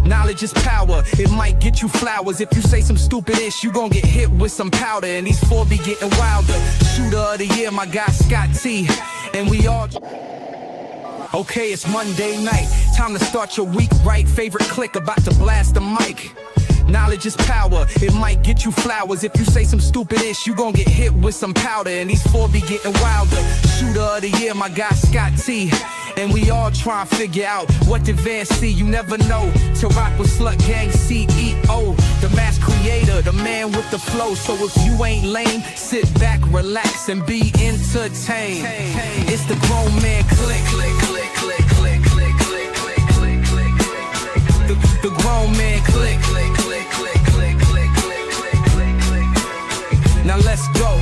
Knowledge is power, it might get you flowers. If you say some stupid ish, you gon' get hit with some powder. And these four be getting wilder. Shooter of the year, my guy Scott T. And we all... Okay, it's Monday night. Time to start your week right. Favorite clique about to blast the mic. Knowledge is power, it might get you flowers. If you say some stupid ish, you gon' get hit with some powder. And these four be getting wilder. Shooter of the year, my guy Scott T. And we all try and figure out what did Van see. You never know to rock with Slut Gang CEO, the mass creator, the man with the flow. So if you ain't lame, sit back, relax, and be entertained. It's the grown man clique. The grown man clique. Now let's go.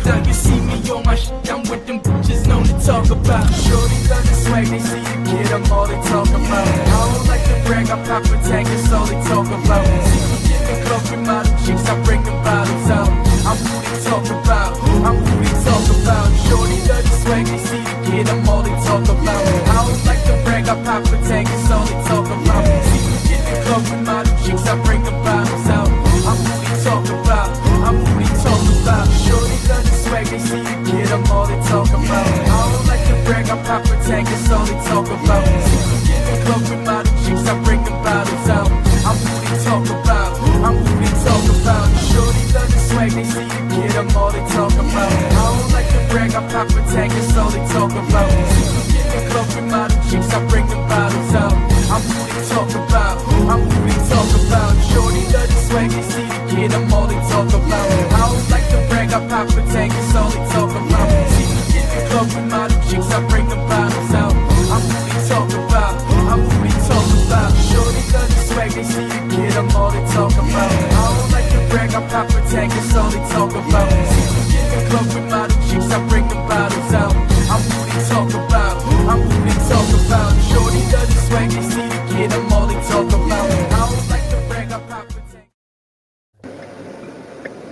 You see me on my shit, I'm with them bitches known to talk about. Shorty love the swag, they see the kid, I'm all they talk about. I don't like to brag, I pop a tag, that's all they talk about. See me getting close with model chicks, I bring them bottles out. I'm who they talk about, I'm who they talk about. Shorty love the swag, they see the kid, I'm all they talk about. I don't like to brag, I pop a tag, that's all they talk about. See me getting close with model chicks, I bring them bottles out. I'm who they talk about, I'm who they talk about. Shorty love the swag, they see the kid, I'm all they talk about. I don't like to brag, I pop a tag, that's all they talk about. See me getting close with model chicks, I bring them bottles out. I'm who they talk about, I'm who they talk about. Shorty love the swag, they see the kid, I'm all they talk about. I don't like to brag, I pop a tag, that's all they talk about. See me getting close with model chicks, I bring them bottles out. I'm who they talk about, I'm who they talk about. Shorty love the swag, they see the kid, I'm all they talk about. I don't like to brag, I pop a tag, that's all they talk about. See me getting close with model chicks, I bring them bottles out. I'm who they talk about, I'm who they talk about. Shorty love the swag, they see the kid, I'm all they talk about. I don't like to brag, I pop a tag, that's all they talk about. See me getting close with model chicks, I bring them bottles out. I'm who they talk about, I'm who they talk about. Shorty love the swag, they see the kid, I'm all they talk about. I don't like to brag, I pop a tag.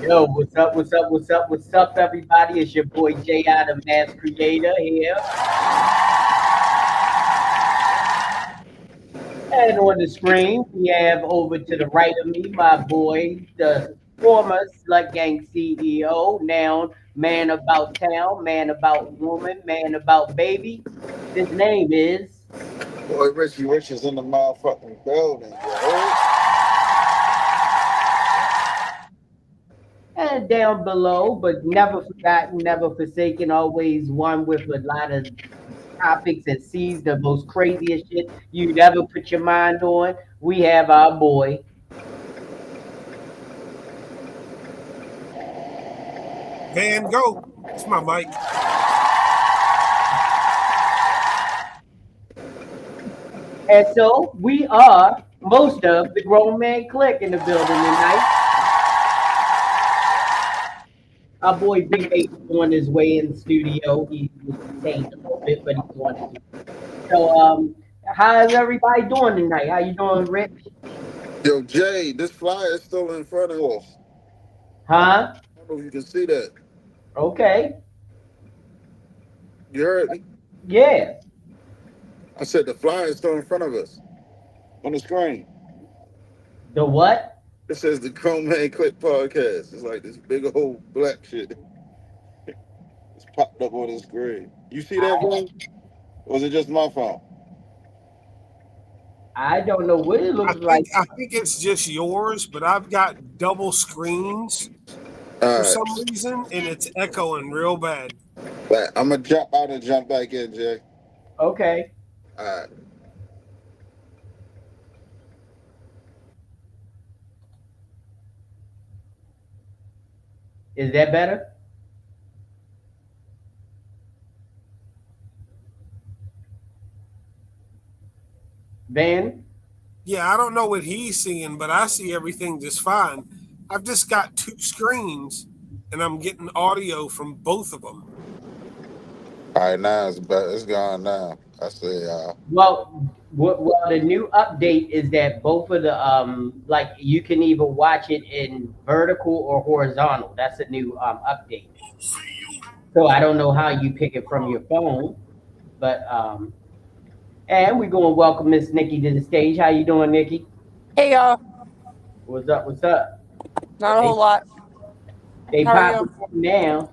Yo, what's up, everybody? It's your boy J.I. the M.I.M.S creator here. And on the screen, we have over to the right of me, my boy, the former Slut Gang CEO, now man about town, man about woman, man about baby. His name is... Boy, Richie Rich is in the motherfucking building, yo. And down below, but never forgotten, never forsaken, always one with a lot of topics and sees the most craziest shit you'd ever put your mind on. We have our boy. Van Gogh. It's my mic. And so we are most of the grown man clique in the building tonight. Our boy Big Eight is on his way in the studio. He was detained a little bit, but he's on it. So, how's everybody doing tonight? How you doing, Rich? Yo, Jay, this flyer is still in front of us. Huh? I don't know if you can see that. Okay. You heard me? Yeah. I said the flyer is still in front of us on the screen. The what? It says the Grown Man Click Podcast. It's like this big old black shit. It's popped up on the screen. You see that, bro? Or is it just my phone? I don't know what it looks like. I think it's just yours, but I've got double screens for some reason, and it's echoing real bad. But I'm going to jump out and jump back in, Jay. Okay. All right. Is that better? Van? Yeah, I don't know what he's seeing, but I see everything just fine. I've just got two screens, and I'm getting audio from both of them. All right, now it's better. It's gone now. I say, Well, the new update is that both of the like you can either watch it in vertical or horizontal. That's a new update. So I don't know how you pick it from your phone, but and we're gonna welcome Miss Nikki to the stage. How you doing, Nikki? Hey y'all, What's up? What's up? not a They whole lot. they How are popping you? in now,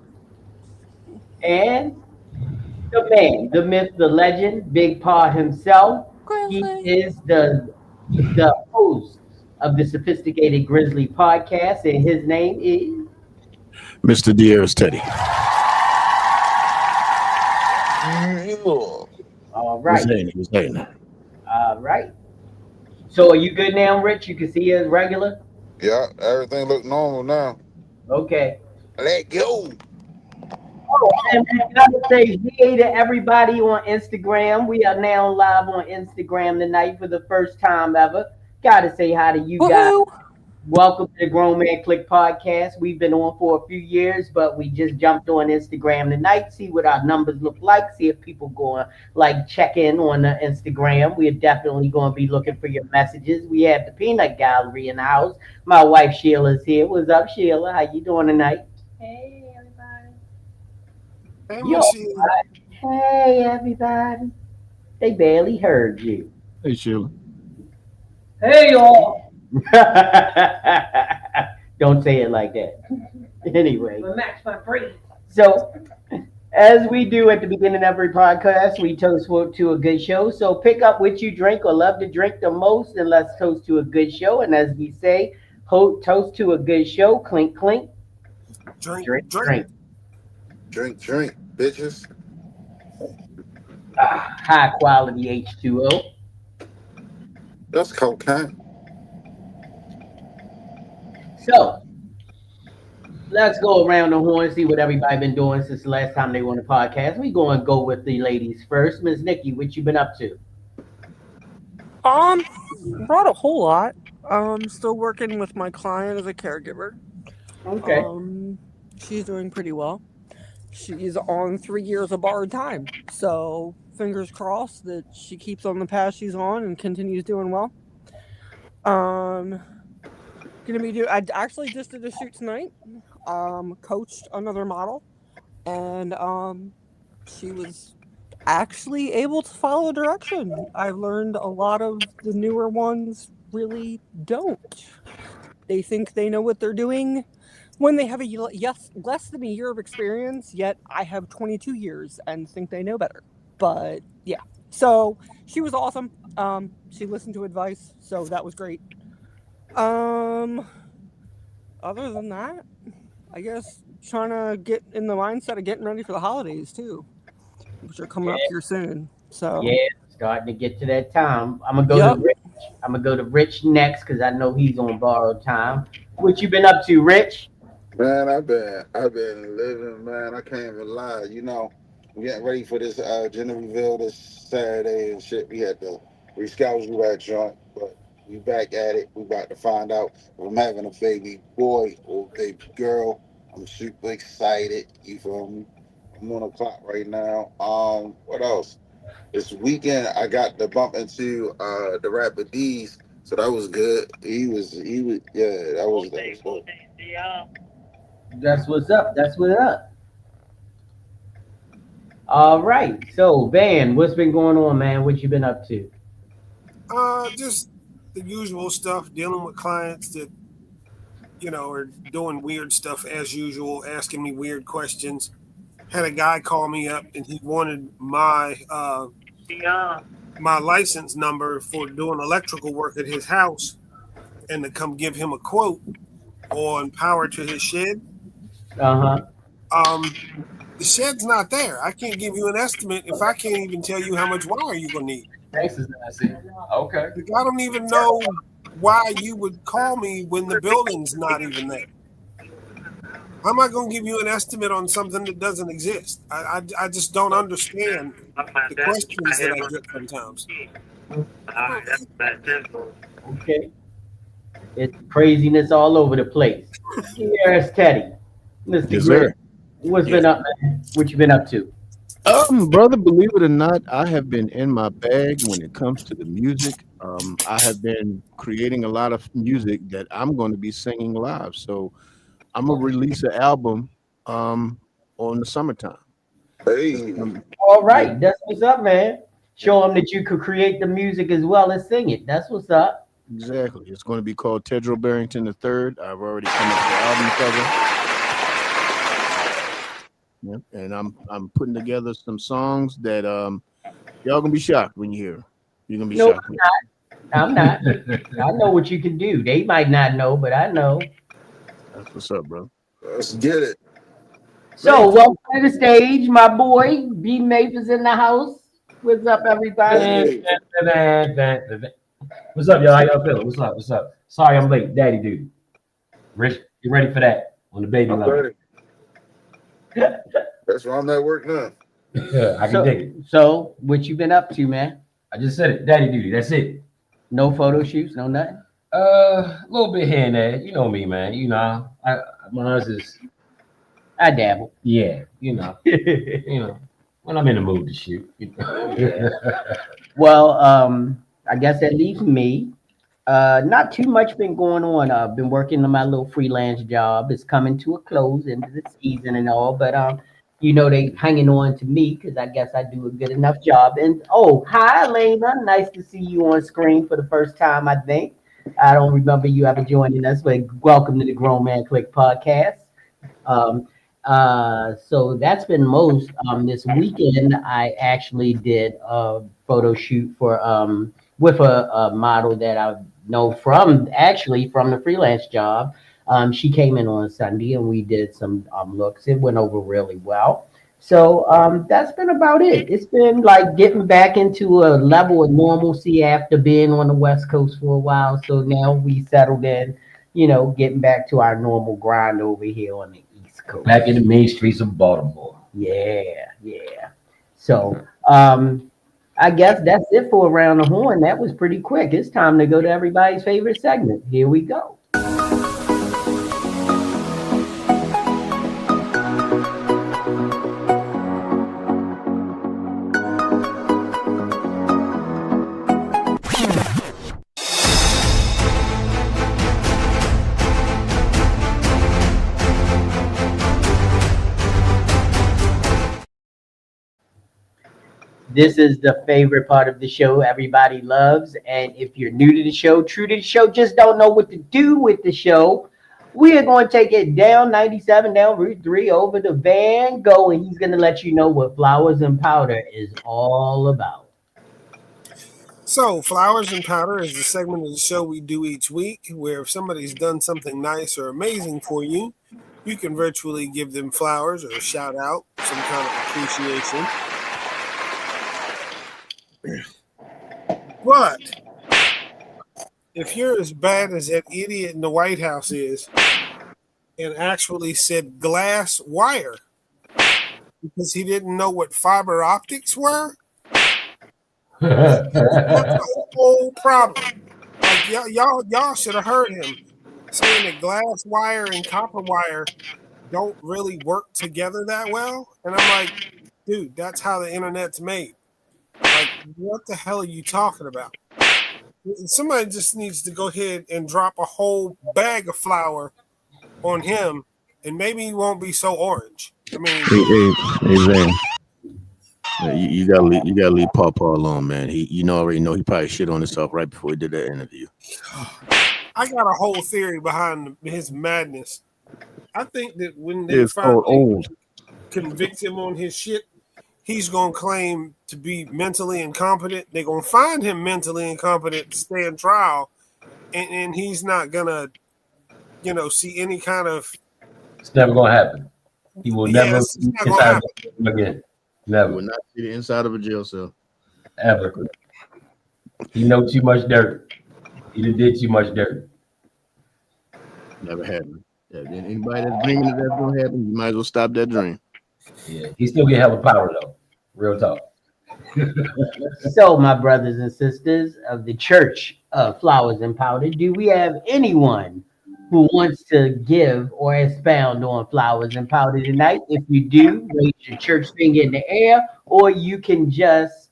and the man, the myth, the legend, Big Paw himself. He Grizzly. is the host of the Sophisticated Grizzly podcast, and his name is Mr. Dearest Teddy. all What's right. happening? What's happening? All right. So are you good now, Rich? You can see us regular? yeah, everything look normal now. Okay. Let go. Oh, and I gotta say hey to everybody on Instagram. We are now live on Instagram tonight for the first time ever. Gotta say hi to you guys. Woohoo! Welcome to the Grown Man Clique podcast. We've been on for a few years, but we just jumped on Instagram tonight, see what our numbers look like, see if people going like check in on the Instagram. We're definitely going to be looking for your messages. We have the Peanut Gallery in the house. My wife Sheila's here. What's up, Sheila? How you doing tonight? Hey everybody. Hey, You Miss all Sheila. right? Hey, everybody. They barely heard you. Hey, Sheila. Hey, y'all. Don't say it like that. Anyway. Match my breed. So, as we do at the beginning of every podcast, we toast to a good show. So, pick up what you drink or love to drink the most, and let's toast to a good show. And as we say, toast to a good show. Clink, clink. Drink, Drink, drink. drink. Drink, bitches. High quality H2O. That's cocaine. So, let's go around the horn, see what everybody been doing since the last time they were on the podcast. We going to go with the ladies first. Miss Nikki, what you been up to? Not a whole lot. Still working with my client as a caregiver. Okay. She's doing pretty well. She's on 3 years of borrowed time, so fingers crossed that she keeps on the path she's on and continues doing well. I actually just did a shoot tonight. Coached another model, and she was actually able to follow direction. I've learned a lot of the newer ones really don't. They think they know what they're doing when they have less than a year of experience, yet I have 22 years and think they know better. But yeah, so she was awesome. She listened to advice, so that was great. Other than that, I guess trying to get in the mindset of getting ready for the holidays too, which are coming up here soon. So Yeah, starting to get to that time. I'm gonna go to Rich. I'm gonna go to Rich next because I know he's on borrowed time. What you been up to, Rich? Man, I've been living, man. I can't even lie. You know, I'm getting ready for this gender reveal this Saturday and shit. We had to reschedule that joint, but we back at it. We about to find out if I'm having a baby boy or baby girl. I'm super excited. You feel me? I'm on the clock right now. What else? This weekend I got to bump into the rapper D's, so that was good. He was yeah, that was good. That's what's up. That's what's up. All right. So, Van, what's been going on, man? What you been up to? Just the usual stuff, dealing with clients that, are doing weird stuff as usual, asking me weird questions. Had a guy call me up and he wanted my license number for doing electrical work at his house and to come give him a quote on power to his shed. Uh huh. The shed's not there. I can't give you an estimate if I can't even tell you how much wire you're gonna need. Thanks, Nancy. Okay. Like, I don't even know why you would call me when the building's not even there. How am I going to give you an estimate on something that doesn't exist? I just don't understand the questions that I get sometimes. Okay. It's craziness all over the place. Here's Teddy. Mr. Yes, Grit, sir. what's Yes. been up, man? What you been up to? Brother, believe it or not, I have been in my bag when it comes to the music. I have been creating a lot of music that I'm going to be singing live. So I'm gonna release an album on the summertime. Hey, All Yeah, right, that's what's up, man. Show them that you could create the music as well as sing it. That's what's up. exactly. It's going to be called Tedro Barrington the Third. I've already come up with the album cover. Yep. And I'm putting together some songs that y'all gonna be shocked when you hear 'em. You're gonna be No, shocked. I'm not. I know what you can do. They might not know, but I know. That's what's up, bro. let's get it. So, Man, welcome to the stage, my boy. B Mape is in the house. What's up, everybody? Man, Hey, What's up, y'all? How y'all feeling? What's up? What's up? Sorry I'm late, Daddy dude. Rich, you ready for that on the baby I'm level? ready. That's why I'm at work now. I can dig it. So, what you been up to, man? I just said it, Daddy duty. That's it. No photo shoots, no nothing. A little bit here and there. You know me, man. You know, mine is I dabble. yeah. You know, when I'm in the mood to shoot. Yeah. Well, I guess that leaves me. Not too much been going on. I've been working on my little freelance job. It's coming to a close into the season and all, but they hanging on to me because I guess I do a good enough job. And oh, hi, Elena. Nice to see you on screen for the first time. I think I don't remember you ever joining us, but welcome to the Grown Man Clique podcast. Um, so that's been most. This weekend, I actually did a photo shoot for with a model that I know from the freelance job. She came in on Sunday and we did some looks. It went over really well. So that's been about it. It's been like getting back into a level of normalcy after being on the West Coast for a while. So now we settled in, getting back to our normal grind over here on the East Coast. Back in the main streets of Baltimore. Yeah, yeah. So I guess that's it for Around the Horn. That was pretty quick. It's time to go to everybody's favorite segment. Here we go. This is the favorite part of the show everybody loves. And if you're new to the show, true to the show, just don't know what to do with the show, we are going to take it down 97, down Route 3, over to Van Gogh, and he's going to let you know what Flowers and Powder is all about. So, Flowers and Powder is the segment of the show we do each week where if somebody's done something nice or amazing for you, you can virtually give them flowers or a shout out, some kind of appreciation. But if you're as bad as that idiot in the White House is and actually said glass wire because he didn't know what fiber optics were, that's the whole problem. Like y'all should have heard him saying that glass wire and copper wire don't really work together that well. And I'm like, dude, that's how the internet's made. Like, what the hell are you talking about? Somebody just needs to go ahead and drop a whole bag of flour on him, and maybe he won't be so orange. I mean, Hey, Van. You gotta leave Paw alone, man. Already know he probably shit on himself right before he did that interview. I got a whole theory behind his madness. I think that when they It's called finally old. convict him on his shit, he's gonna claim to be mentally incompetent. They're gonna find him mentally incompetent to stand trial, and he's not gonna, see any kind of. It's never gonna happen. He will never It's not get gonna out happen. again. You Never, will not see the inside of a jail cell. ever. He know too much dirt. He did too much dirt. Never happened. Yeah, and anybody that's dreaming that's gonna happen, you might as well stop that dream. Yeah, he still get hella power though. Real talk. So, my brothers and sisters of the Church of Flowers and Powder, do we have anyone who wants to give or expound on flowers and powder tonight? If you do, raise your church finger in the air, or you can just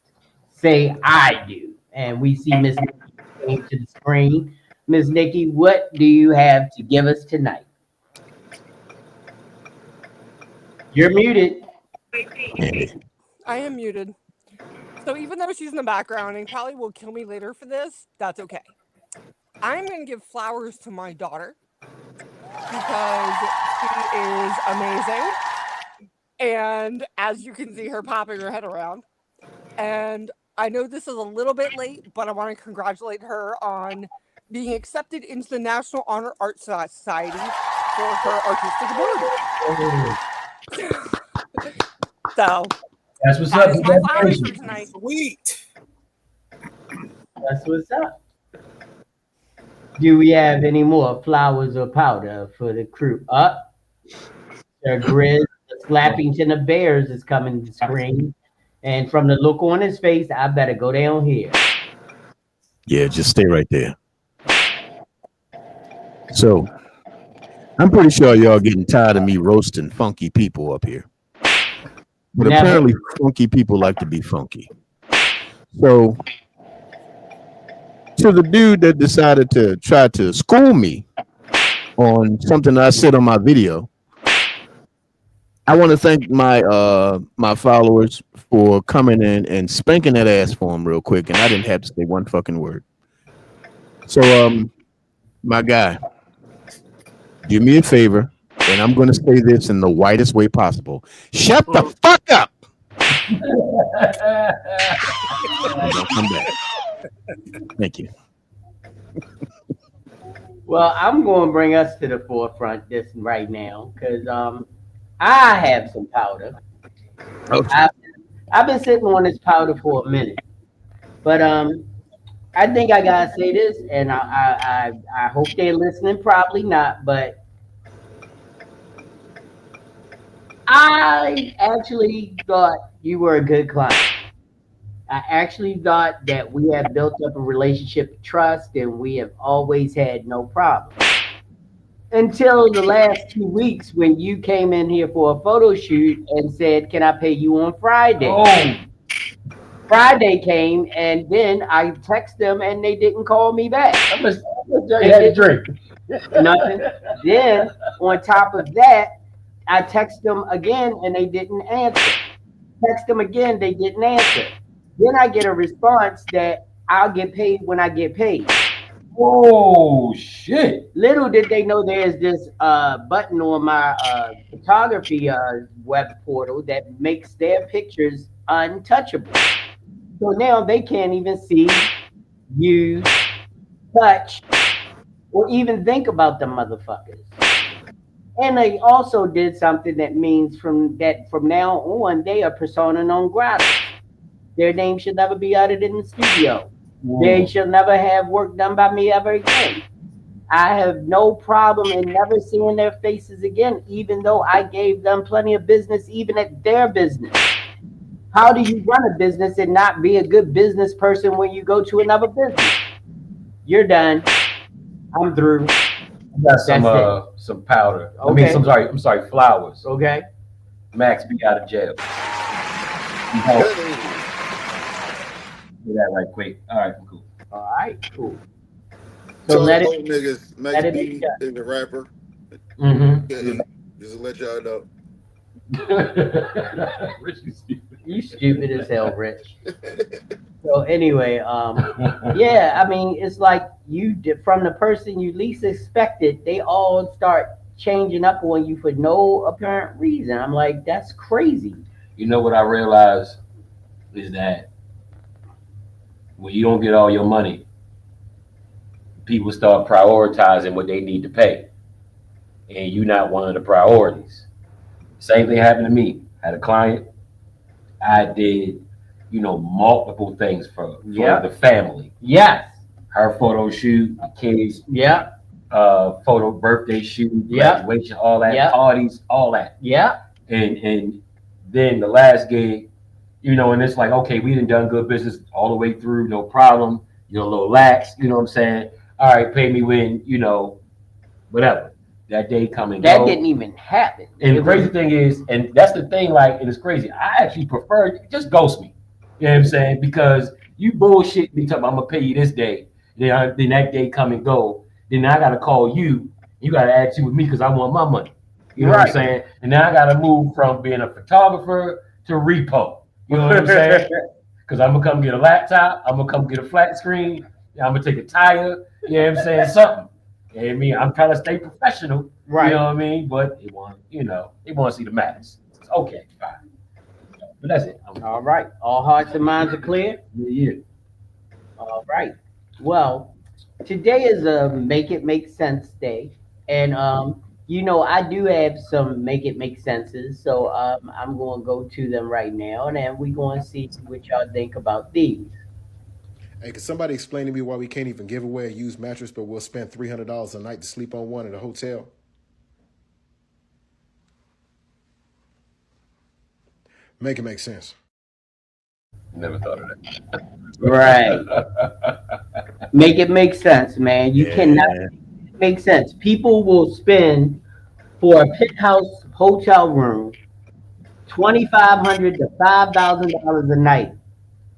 say, I do. And we see Miss Nikki came to the screen. Miss Nikki, what do you have to give us tonight? You're muted. I am muted. So even though she's in the background and probably will kill me later for this, that's okay. I'm going to give flowers to my daughter because she is amazing. And as you can see her popping her head around. And I know this is a little bit late, but I want to congratulate her on being accepted into the National Honor Art Society for her artistic ability. So That's what's that up. is my flowers for tonight. Sweet. That's what's up. Do we have any more flowers or powder for the crew? Up. Sir Grizz, the Slappington of Bears is coming to the screen. And from the look on his face, I better go down here. Yeah, just stay right there. So, I'm pretty sure y'all getting tired of me roasting funky people up here. But Never. apparently, funky people like to be funky. So, to the dude that decided to try to school me on something I said on my video, I want to thank my followers for coming in and spanking that ass for him real quick, and I didn't have to say one fucking word. So, my guy, do me a favor, and I'm going to say this in the whitest way possible. Shut the fuck up. Don't come back. Thank you. Well, I'm going to bring us to the forefront this right now because I have some powder. Okay. I've been sitting on this powder for a minute, but I think I gotta say this, and I hope they're listening. Probably not, but I actually thought you were a good client. I actually thought that we have built up a relationship of trust, and we have always had no problem. Until the last 2 weeks when you came in here for a photo shoot and said, "Can I pay you on Friday?" Oh, Friday came, and then I text them, and they didn't call me back. how much you had to drink? Nothing. Then on top of that, I text them again, and they didn't answer. Text them again, they didn't answer. Then I get a response that I'll get paid when I get paid. Oh shit! Little did they know there's this button on my photography web portal that makes their pictures untouchable. So now they can't even see, use, touch, or even think about the motherfuckers. And they also did something that means from now on they are persona non grata. Their name should never be uttered in the studio. They shall never have work done by me ever again. I have no problem in never seeing their faces again, even though I gave them plenty of business, even at their business. How do you run a business and not be a good business person when you go to another business? You're done. I'm through. I got some powder. I mean, Okay. I'm sorry, flowers. Okay. Max be out of jail. Do that right quick. All right, cool. All right, cool. So So let it. those niggas, Max let it B be done. is a rapper. Mm-hmm. Yeah, just to let y'all know. Rich, you stupid. You stupid as hell, Rich. So anyway, yeah, I mean, it's like you did from the person you least expected, they all start changing up on you for no apparent reason. I'm like, that's crazy. You know what I realized is that when you don't get all your money, people start prioritizing what they need to pay, and you're not one of the priorities. Same thing happened to me. I had a client. I did, multiple things for Yeah. the family. Yes. Her photo shoot, my kids, Yeah. photo birthday shoot, Yeah. graduation, all that, Yeah. parties, all that. Yeah. And then the last gig, and it's like, okay, we done good business all the way through, no problem. A little lax, you know what I'm saying? All right, pay me when, whatever. That day come and That go. didn't even happen. And the crazy thing is, and that's the thing, like, and it's crazy. I actually prefer just ghost me. You know what I'm saying? Because you bullshit me talking about I'm gonna pay you this day, then that day come and go. Then I gotta call you. You gotta ask you with me because I want my money. You know what I'm saying? And then I gotta move from being a photographer to repo. You know what I'm saying? Because I'm gonna come get a laptop. I'm gonna come get a flat screen. I'm gonna take a tire. You know what I'm saying? Something. You know what I mean? I'm trying to stay professional. Right. You know what I mean? But they want, they want to see the match. It's okay, fine. But that's it. All right. All hearts and minds are clear. Yeah. All right. Well, today is a Make It Make Sense day. And I do have some Make It Make Senses. So I'm gonna go to them right now and then we're gonna see what y'all think about these. Hey, can somebody explain to me why we can't even give away a used mattress, but we'll spend $300 a night to sleep on one at a hotel? Make it make sense. Never thought of that. Right. Make it make sense, man. You cannot make sense. People will spend for a penthouse hotel room $2,500 to $5,000 a night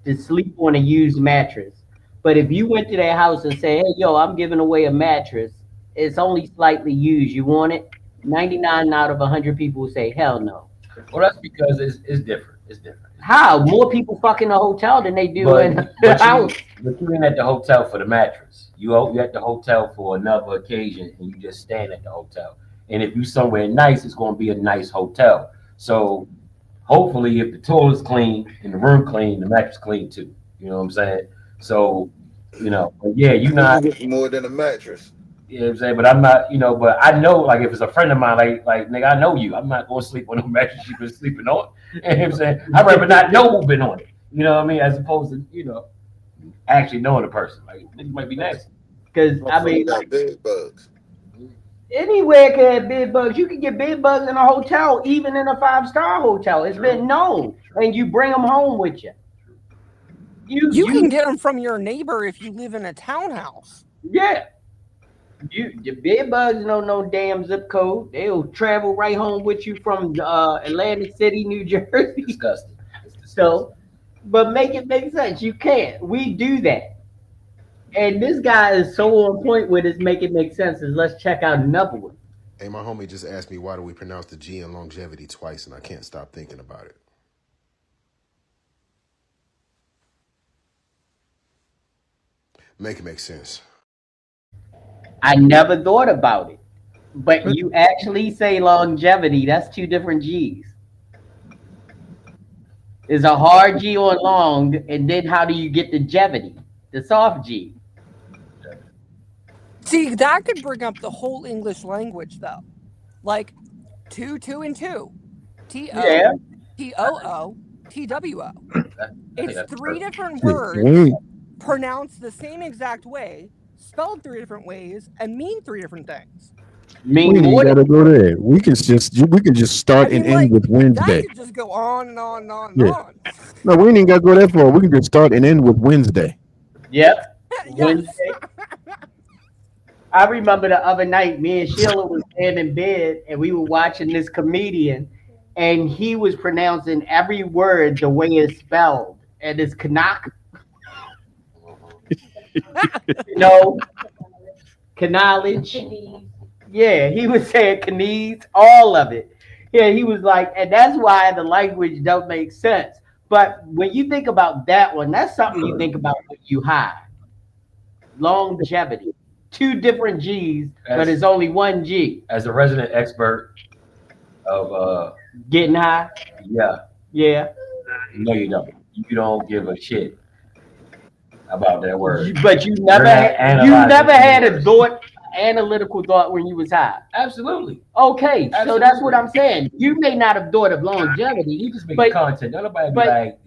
to sleep on a used mattress. But if you went to their house and say, "Hey, yo, I'm giving away a mattress. It's only slightly used. You want it?" 99 out of 100 people will say, "Hell no." Well, that's because it's different. It's different. How? More people fuck in a hotel than they do But, in the but, house. you ain't at the hotel for the mattress. You at the hotel for another occasion, and you just stand at the hotel. And if you somewhere nice, it's going to be a nice hotel. So hopefully, if the toilet's clean and the room clean, the mattress clean too. You know what I'm saying? So, but yeah, you not. You get more than a mattress. You know what I'm saying? But I'm not, but I know, like, if it's a friend of mine, like nigga, I know you. I'm not going to sleep on no mattress you've been sleeping on. You know what I'm saying? I'd rather not know who's been on it. You know what I mean? As opposed to, actually knowing the person. Like, niggas might be nasty. Because, I mean, got bed bugs. anywhere can have bed bugs. You can get bed bugs in a hotel, even in a 5-star hotel. It's been known. And you bring them home with you. You can get them from your neighbor if you live in a townhouse. Yeah. The bed bugs know no damn zip code. They'll travel right home with you from Atlantic City, New Jersey. Disgusting. So, but make it make sense. You can't. We do that. And this guy is so on point with his make it make sense. Let's check out another one. Hey, my homie just asked me why do we pronounce the G in longevity twice, and I can't stop thinking about it. Make it make sense. I never thought about it. But you actually say longevity. That's two different G's. There's a hard G on long, and then how do you get the jevity? The soft G. See, that could bring up the whole English language, though. Like 2, 2, and 2. Yeah. T-O-O, T-W-O. It's three different We words pronounced the same exact way, spelled three different ways, and mean three different things. ain't even gotta go there. We can just start and end with Wednesday. That could just go on and on and on and Yeah. on. No, we ain't even gotta go that far. We can just start and end with Wednesday. Yep. Yes. Wednesday. I remember the other night, me and Sheila was laying in bed and we were watching this comedian and he was pronouncing every word the way it's spelled. And it's Canuck. Knowledge. Yeah, he was saying Canese, all of it. Yeah, he was like, and that's why the language don't make sense. But when you think about that one, that's something you think about when you high. Longevity. Two different G's, but it's only one G. As a resident expert of getting high. Yeah. No, you don't. You don't give a shit about that word. But you never had a thought, analytical thought when you was high. Absolutely. Okay, so that's what I'm saying. You may not have thought of longevity. You just make content. Nobody be like,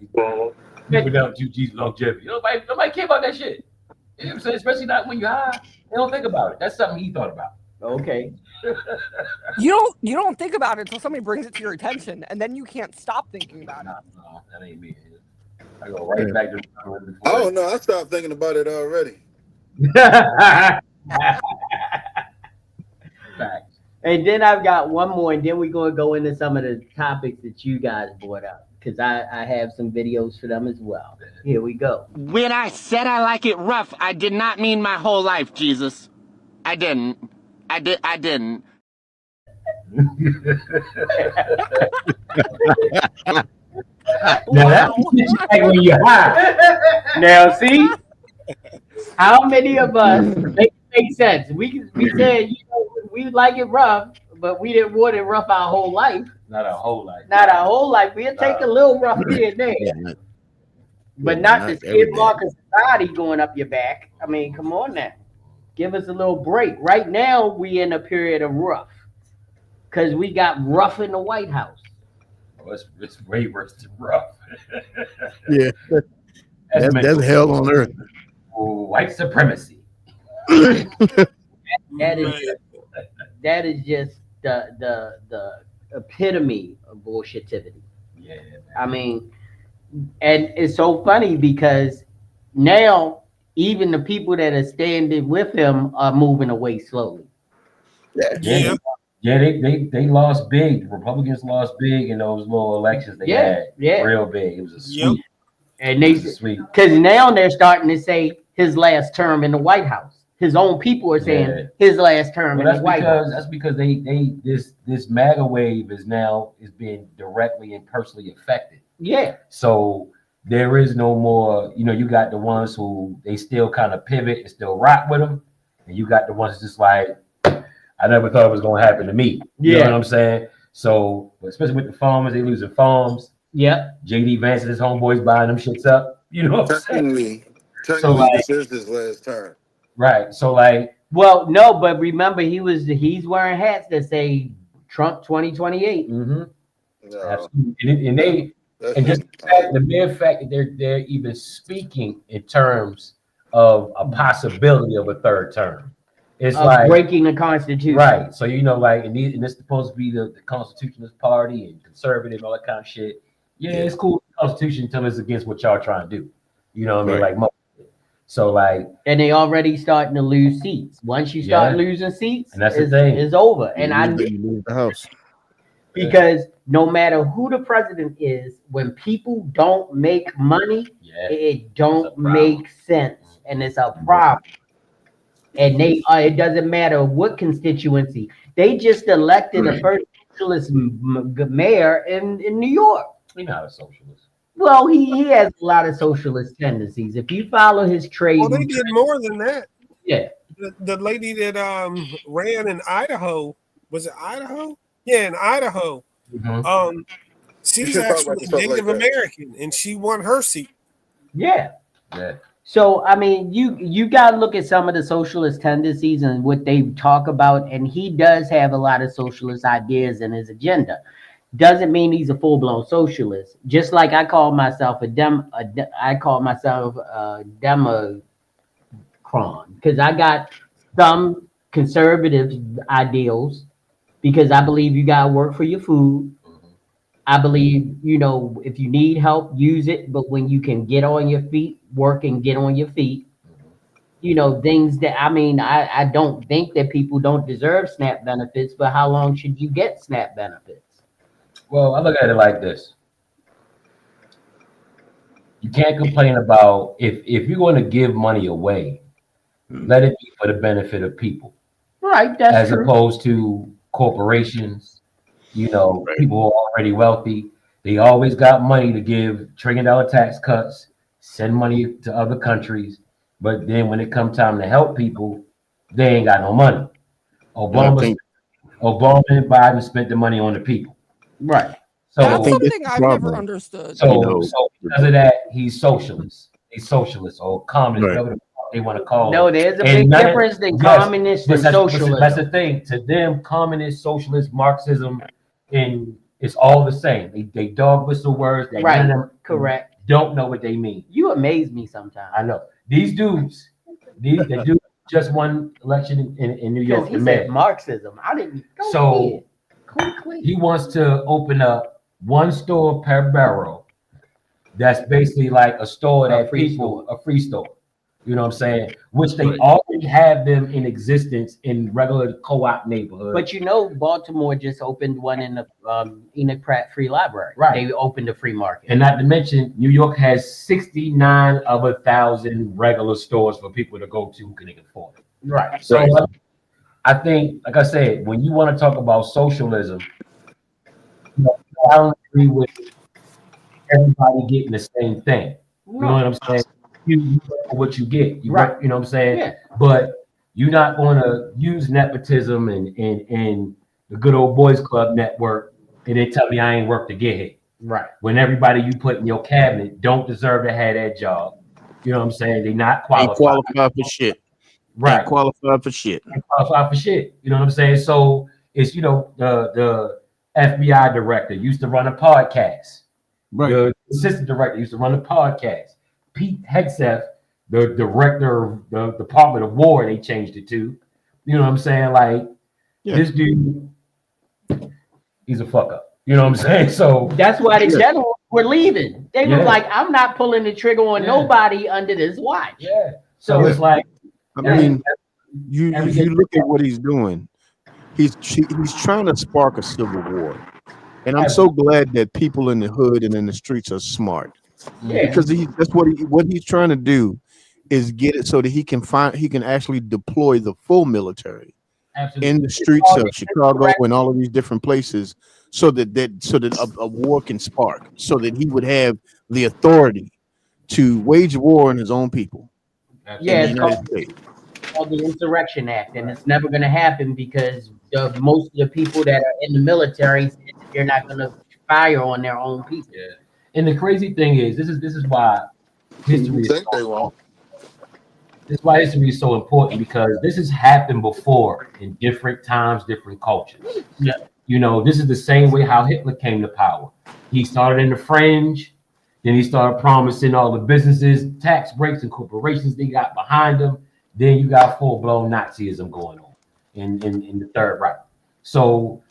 people down 2 G's longevity. Nobody care about that shit. You know what I'm saying? Especially not when you're high. They don't think about it. That's something he thought about. Okay. You don't think about it until somebody brings it to your attention, and then you can't stop thinking about it. No, that ain't me. I go right back to. I don't know. I stopped thinking about it already. Facts. And then I've got one more, and then we're going to go into some of the topics that you guys brought up because I have some videos for them as well. Here we go. When I said I like it rough, I did not mean my whole life, Jesus. I didn't. I didn't. Now that's like when you're high. Now, see, how many of us make sense? We said we like it rough, but we didn't want it rough our whole life. Not our whole life. Not our whole life. We'll take a little rough here and there, Yeah, but yeah, not not the every skid day. mark of society going up your back. I mean, come on now, give us a little break. Right now, we in a period of rough because we got rough in the White House. Oh, it's way worse than rough. Yeah, that's mental. hell on earth. White supremacy. That is just the epitome of bullshitivity. Yeah. Man. I mean, and it's so funny because now even the people that are standing with him are moving away slowly. Yeah. Yeah, they lost big. The Republicans lost big in those little elections they had. Yeah. Real big. It was a sweep. And they because now they're starting to say his last term in the White House. His own people are saying his last term in the White House. That's because this MAGA wave is being directly and personally affected. Yeah. So there is no more, you got the ones who they still kind of pivot and still rock with them. And you got the ones just like, I never thought it was going to happen to me. You know what I'm saying? So, especially with the farmers, they losing farms. Yeah. JD Vance and his homeboys buying them shits up. You know what I'm saying? Technically, this is his last term. Right. So, like. Well, no, but remember, he's wearing hats that say Trump 2028. Mm-hmm. No. Absolutely. And just the mere fact that they're even speaking in terms of a possibility of a third term. It's like breaking the Constitution. Right. So, and it's supposed to be the Constitutionalist Party and conservative and all that kind of shit. Yeah, it's cool, the Constitution, until it's against what y'all trying to do. You know what I mean? Like, so like. And they already starting to lose seats. Once you start losing seats, and that's the thing. It's over. And you lose the House. Because no matter who the president is, when people don't make money, it don't make sense. And it's a problem. And it doesn't matter what constituency. They just elected a first socialist mayor in New York. He's not a socialist. Well, he has a lot of socialist tendencies. If you follow his trade, well, they did more than that. Yeah, the lady that ran in Idaho, was it Idaho? Yeah, in Idaho. Mm-hmm. She's actually Native American, and she won her seat. Yeah. So I mean, you gotta look at some of the socialist tendencies and what they talk about, and he does have a lot of socialist ideas in his agenda. Doesn't mean he's a full-blown socialist. Just like I call myself a Democron because I got some conservative ideals because I believe you gotta work for your food. I believe, if you need help, use it. But when you can get on your feet, work and get on your feet, things that, I don't think that people don't deserve SNAP benefits, but how long should you get SNAP benefits? Well, I look at it like this. You can't complain about if you're going to give money away, let it be for the benefit of people. Right, that's true. As opposed to corporations, people who are already wealthy. They always got money to give $1 trillion tax cuts, send money to other countries. But then when it comes time to help people, they ain't got no money. Obama and Biden spent the money on the people. Right. So that's something I've never understood. So because of that, he's socialist. He's socialist or communist, whatever they want to call it. No, there's a big difference in communist and socialism. That's the thing. To them, communist, socialist, Marxism, and it's all the same. They dog whistle words. That none of them correct. Don't know what they mean. You amaze me sometimes. I know. These dudes, they do just won election in New York. He said Marxism. I didn't. So he wants to open up one store per borough. That's basically like a store that a free store. You know what I'm saying? Which they always actually have them in existence in regular co-op neighborhoods. But you know, Baltimore just opened one in the Enoch Pratt Free Library. Right. They opened a free market. And not to mention, New York has 69 of 1,000 regular stores for people to go to who can afford it. Right. So I think, like I said, when you want to talk about socialism, you know, I don't agree with everybody getting the same thing. You know what I'm saying? You work for what you get. You work, you know what I'm saying? Yeah. But you're not going to use nepotism and the good old boys club network and then tell me I ain't worked to get here. Right. When everybody you put in your cabinet don't deserve to have that job. You know what I'm saying? They're not qualified. Ain't qualified for shit. Right. Ain't qualified for shit. Ain't qualified for shit. You know what I'm saying? So it's, you know, the FBI director used to run a podcast. Right. The assistant director used to run a podcast. Pete Hegseth, the director of the Department of War, they changed it to. You know what I'm saying? Like, this dude, he's a fuck up. You know what I'm saying? So that's why the generals were leaving. They were Yeah. like, I'm not pulling the trigger on nobody under this watch. Yeah. So it's like, I mean, you look at what he's doing. He's trying to spark a civil war, and I'm so glad that people in the hood and in the streets are smart. Yeah. Because that's what he's trying to do is get it so that he can actually deploy the full military in the streets of Chicago and all of these different places, so that a war can spark, so that he would have the authority to wage war on his own people. Yeah, in the United States. Called the Insurrection Act, and it's never going to happen because most of the people that are in the military, they're not going to fire on their own people. Yeah. And the crazy thing is, this is why history is so, this is why history is so important, because this has happened before in different times, different cultures. Yeah. You know, this is the same way how Hitler came to power. He started in the fringe, then he started promising all the businesses tax breaks and corporations they got behind him. Then you got full-blown Nazism going on in the Third Reich. So,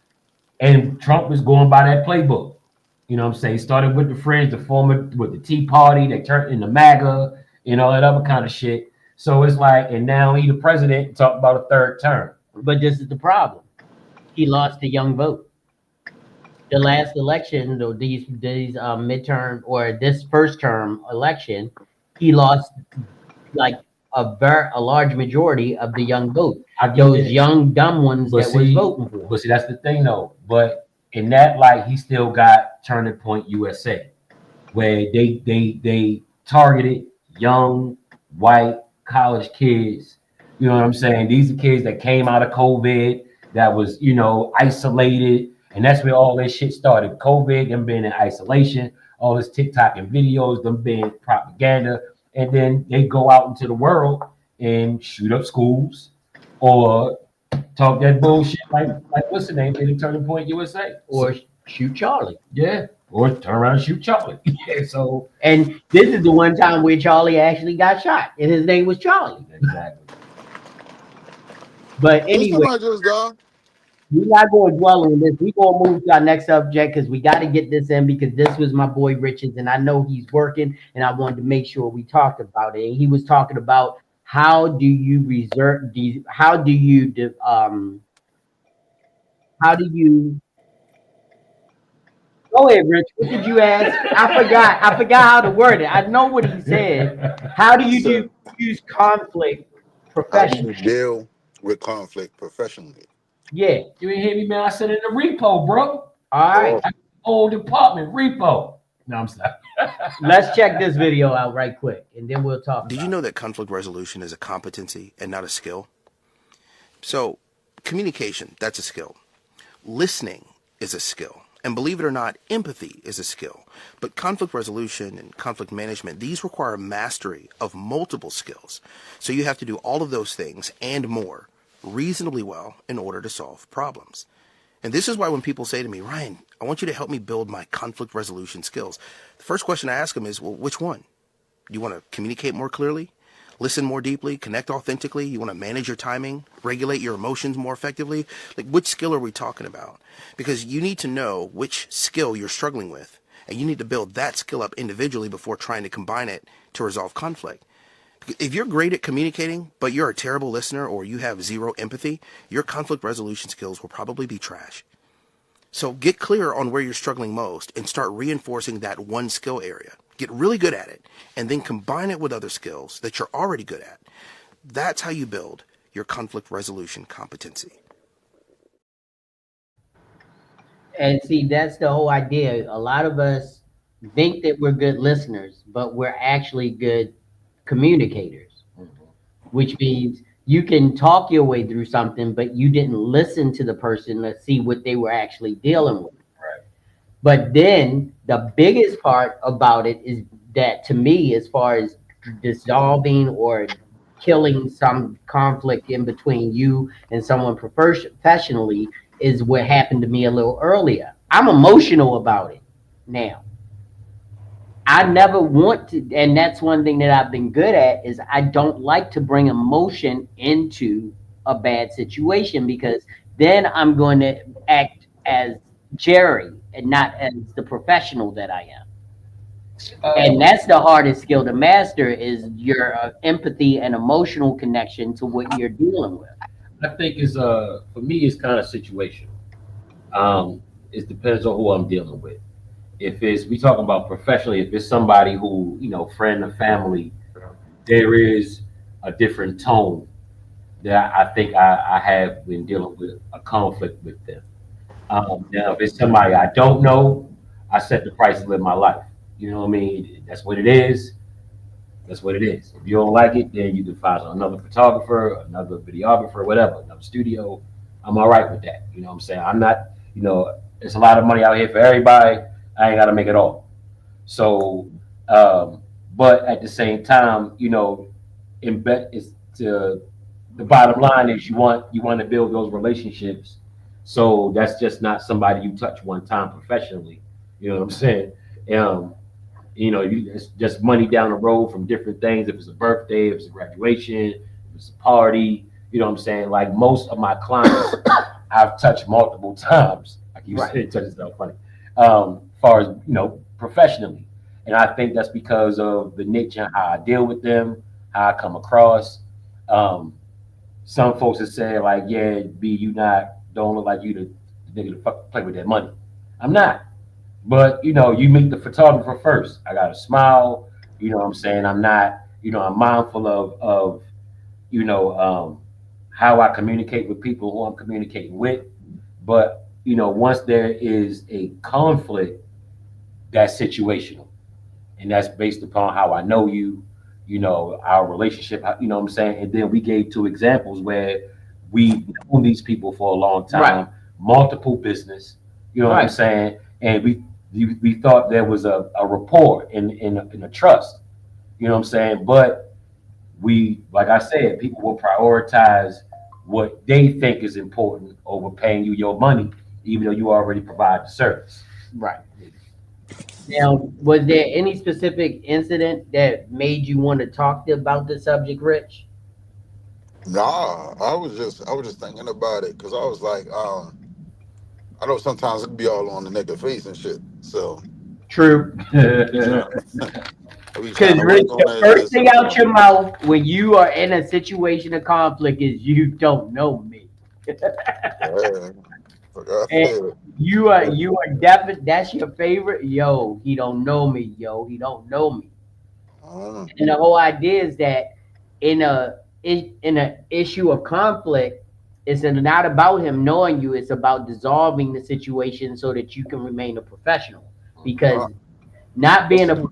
and Trump is going by that playbook. You know what I'm saying? He started with the fringe, with the Tea Party, they turned into MAGA, and all that other kind of shit. So it's like, and now he the president, talking about a third term. But this is the problem. He lost the young vote. The last election, or these midterm or this first term election, he lost like a large majority of the young vote. Those young dumb ones that was voting for. But see, that's the thing though. But in that light, he still got Turning Point USA, where they targeted young white college kids. You know what I'm saying? These are kids that came out of COVID, that was, you know, isolated. And that's where all this shit started. COVID, them being in isolation, all this TikTok and videos, them being propaganda. And then they go out into the world and shoot up schools or talk that bullshit like what's the name? They Turning Point USA. Or shoot Charlie. Yeah. Or turn around and shoot Charlie. Yeah. So, and this is the one time where Charlie actually got shot, and his name was Charlie. Exactly. But anyway, we're not going to dwell on this. We're going to move to our next subject because we got to get this in, because this was my boy Richards, and I know he's working, and I wanted to make sure we talked about it. And he was talking about how do you go ahead, Rich. What did you ask? I forgot how to word it. I know what he said. How do you use conflict professionally? How do you deal with conflict professionally? Yeah. You ain't hear me, man. I said in the repo, bro. All right. Whole department, repo. No, I'm sorry. Let's check this video out right quick, and then we'll talk. Did you know that conflict resolution is a competency and not a skill? So, communication, that's a skill. Listening is a skill. And believe it or not, empathy is a skill. But conflict resolution and conflict management, these require mastery of multiple skills. So you have to do all of those things and more reasonably well in order to solve problems. And this is why when people say to me, Ryan, I want you to help me build my conflict resolution skills, the first question I ask them is, well, which one? Do you want to communicate more clearly? Listen more deeply, connect authentically? You want to manage your timing, regulate your emotions more effectively? Like, which skill are we talking about? Because you need to know which skill you're struggling with, and you need to build that skill up individually before trying to combine it to resolve conflict. If you're great at communicating, but you're a terrible listener or you have zero empathy, your conflict resolution skills will probably be trash. So get clear on where you're struggling most and start reinforcing that one skill area. Get really good at it and then combine it with other skills that you're already good at. That's how you build your conflict resolution competency. And see, that's the whole idea. A lot of us think that we're good listeners, but we're actually good communicators, which means you can talk your way through something, but you didn't listen to the person to see what they were actually dealing with. Right. But then the biggest part about it is that, to me, as far as dissolving or killing some conflict in between you and someone professionally, is what happened to me a little earlier. I'm emotional about it now. I never want to, and that's one thing that I've been good at, is I don't like to bring emotion into a bad situation, because then I'm going to act as Jerry and not as the professional that I am. And that's the hardest skill to master, is your empathy and emotional connection to what you're dealing with. I think it's for me it's kind of situational. It depends on who I'm dealing with. If it's we talking about professionally, if it's somebody who, friend or family, there is a different tone that I think I have when dealing with a conflict with them. Now, if it's somebody I don't know, I set the price to live my life. You know what I mean? That's what it is. That's what it is. If you don't like it, then you can find another photographer, another videographer, whatever, another studio. I'm all right with that. You know what I'm saying? I'm not, there's a lot of money out here for everybody. I ain't got to make it all. So, but at the same time, it's the bottom line is you want to build those relationships. So that's just not somebody you touch one time professionally. You know what I'm saying? It's just money down the road from different things. If it's a birthday, if it's a graduation, if it's a party, you know what I'm saying? Like most of my clients, I've touched multiple times. Like you said, touch is so funny. Far as professionally, and I think that's because of the nature and how I deal with them, how I come across. Some folks have said like, "Yeah, B, you don't look like you the nigga to play with that money." I'm not. But you meet the photographer first. I got to smile. You know what I'm saying? I'm not. I'm mindful of how I communicate with people who I'm communicating with. But once there is a conflict, that's situational, and that's based upon how I know you. Our relationship. You know what I'm saying? And then we gave two examples where we've known these people for a long time, multiple business. You know what I'm saying? And we thought there was a rapport in a trust, you know what I'm saying? But like I said, people will prioritize what they think is important over paying you your money, even though you already provide the service. Right. Now, was there any specific incident that made you want to talk about the subject, Rich? Nah, I was just thinking about it because I was like, I know sometimes it be all on the nigga face and shit. So True. Because Rich, the first thing out your mouth when you are in a situation of conflict is, "You don't know me." And you are definitely, that's your favorite. Yo, he don't know me. Yo, he don't know me. And the whole idea is that in an issue of conflict, it's not about him knowing you. It's about dissolving the situation so that you can remain a professional. Because not being a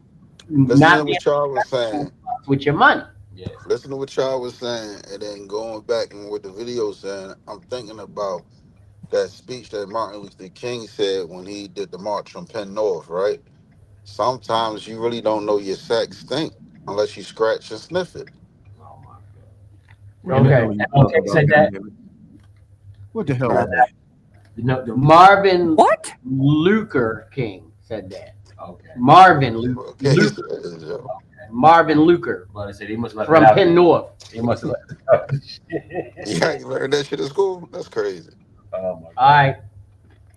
Listen to what y'all was saying with your money. Yeah. Listen to what y'all was saying, and then going back and what the video saying. I'm thinking about that speech that Martin Luther King said when he did the march from Penn North. Right? Sometimes you really don't know your sex stink unless you scratch and sniff it. Oh my God. Okay. Said that. What the hell is that? Marvin Luther King said that. Okay. Marvin Okay. Luther. Marvin Luther. But I said he must have from Penn North. He must have left. Yeah, you learned that shit at school? That's crazy. Oh my God. All right.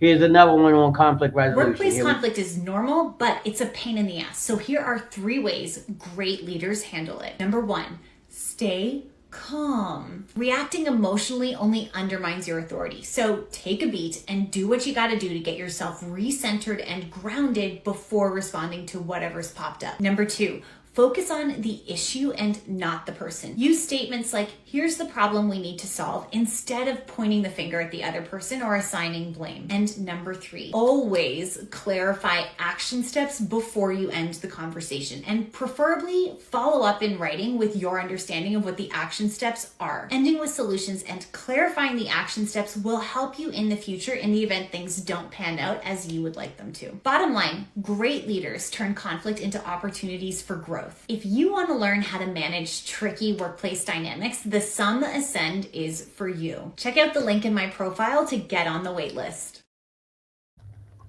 Here's another one on conflict resolution. Workplace conflict is normal, but it's a pain in the ass. So here are 3 ways great leaders handle it. Number 1, stay calm. Reacting emotionally only undermines your authority. So take a beat and do what you got to do to get yourself recentered and grounded before responding to whatever's popped up. Number 2, focus on the issue and not the person. Use statements like, here's the problem we need to solve, instead of pointing the finger at the other person or assigning blame. And number 3, always clarify action steps before you end the conversation, and preferably follow up in writing with your understanding of what the action steps are. Ending with solutions and clarifying the action steps will help you in the future in the event things don't pan out as you would like them to. Bottom line, great leaders turn conflict into opportunities for growth. If you want to learn how to manage tricky workplace dynamics, the Some Ascend is for you. Check out the link in my profile to get on the wait list.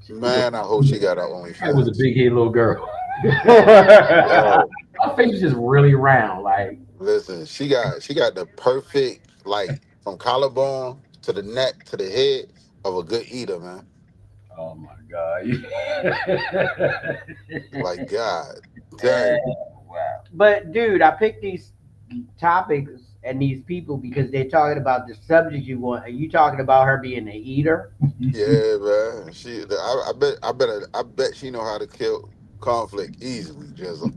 Man, I hope she got her OnlyFans. That was a big head little girl. Yo, Her face was just really round. Like, listen, she got the perfect, like, from collarbone to the neck to the head of a good eater, man. oh my God. Like, God dang. Wow. But dude, I picked these topics and these people because they're talking about the subject you want. Are you talking about her being an eater? Yeah, man. I bet she know how to kill conflict easily, Jizzle.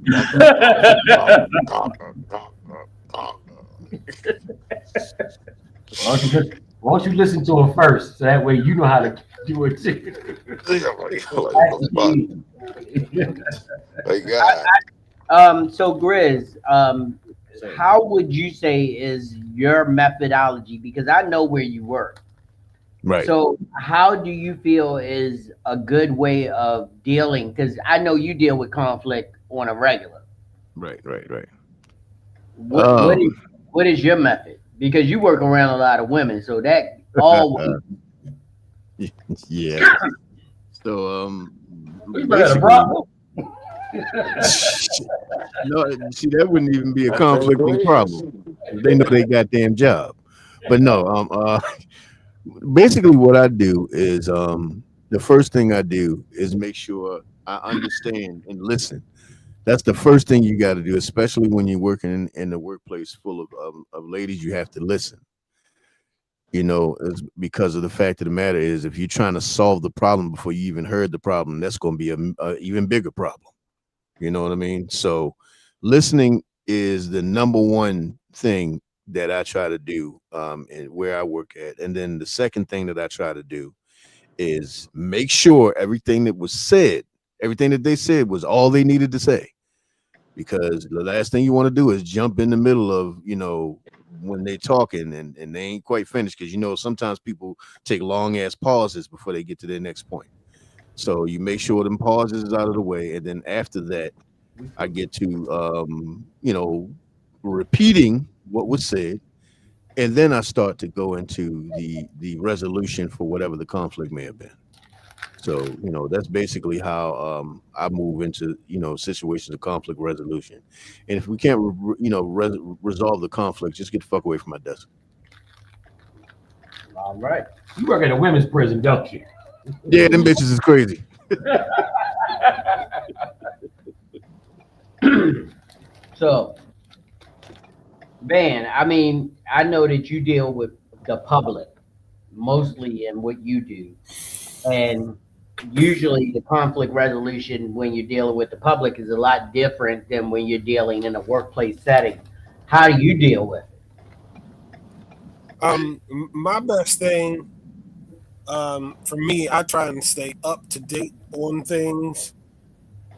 Why don't you listen to her first, so that way you know how to do it too. Like, God. So Grizz, how would you say is your methodology? Because I know where you work. Right. So how do you feel is a good way of dealing? Because I know you deal with conflict on a regular. Right. What is your method? Because you work around a lot of women, so that always. Yeah. So You got a problem. no, see, that wouldn't even be a conflicting problem. They know their goddamn job. But no, basically what I do is the first thing I do is make sure I understand and listen. That's the first thing you got to do, especially when you're working in the workplace full of ladies. You have to listen. You know, it's because of the fact of the matter is, if you're trying to solve the problem before you even heard the problem, that's going to be a even bigger problem. You know what I mean? So listening is the number one thing that I try to do and where I work at. And then the second thing that I try to do is make sure everything that was said, everything that they said was all they needed to say. Because the last thing you want to do is jump in the middle of, you know, when they talking and they ain't quite finished. Because, you know, sometimes people take long ass pauses before they get to their next point. So you make sure them pauses is out of the way. And then after that, I get to, you know, repeating what was said. And then I start to go into the resolution for whatever the conflict may have been. So, you know, that's basically how I move into, you know, situations of conflict resolution. And if we can't, resolve the conflict, just get the fuck away from my desk. All right. You work at a women's prison, don't you? Yeah, them bitches is crazy. So, man, I mean, I know that you deal with the public mostly in what you do. And usually the conflict resolution when you're dealing with the public is a lot different than when you're dealing in a workplace setting. How do you deal with it? My best thing, for me, I try and stay up to date on things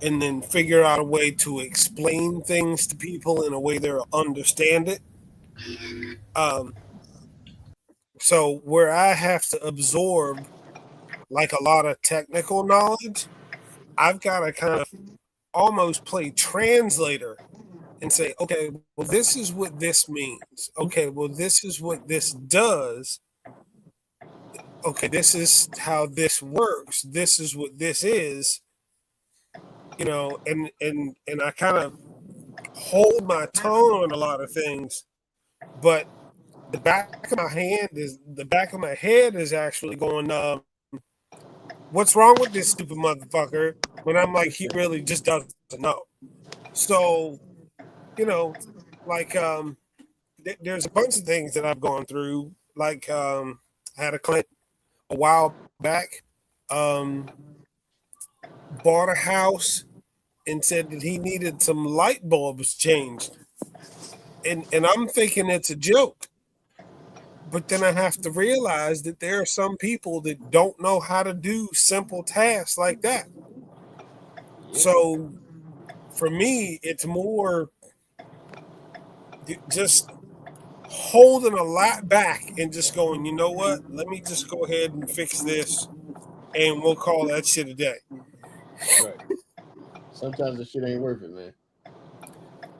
and then figure out a way to explain things to people in a way they'll understand it. So where I have to absorb like a lot of technical knowledge, I've got to kind of almost play translator and say, okay, well, this is what this means. Okay, well, this is what this does. Okay, this is how this works. This is what this is. You know, and I kind of hold my tongue on a lot of things, but the back of my head is actually going, what's wrong with this stupid motherfucker? When I'm like, he really just doesn't know. So, you know, like there's a bunch of things that I've gone through. Like I had a client a while back, bought a house and said that he needed some light bulbs changed. And I'm thinking it's a joke. But then I have to realize that there are some people that don't know how to do simple tasks like that. So for me, it's more just holding a lot back and just going, you know what? Let me just go ahead and fix this and we'll call that shit a day. Right. Sometimes the shit ain't worth it, man.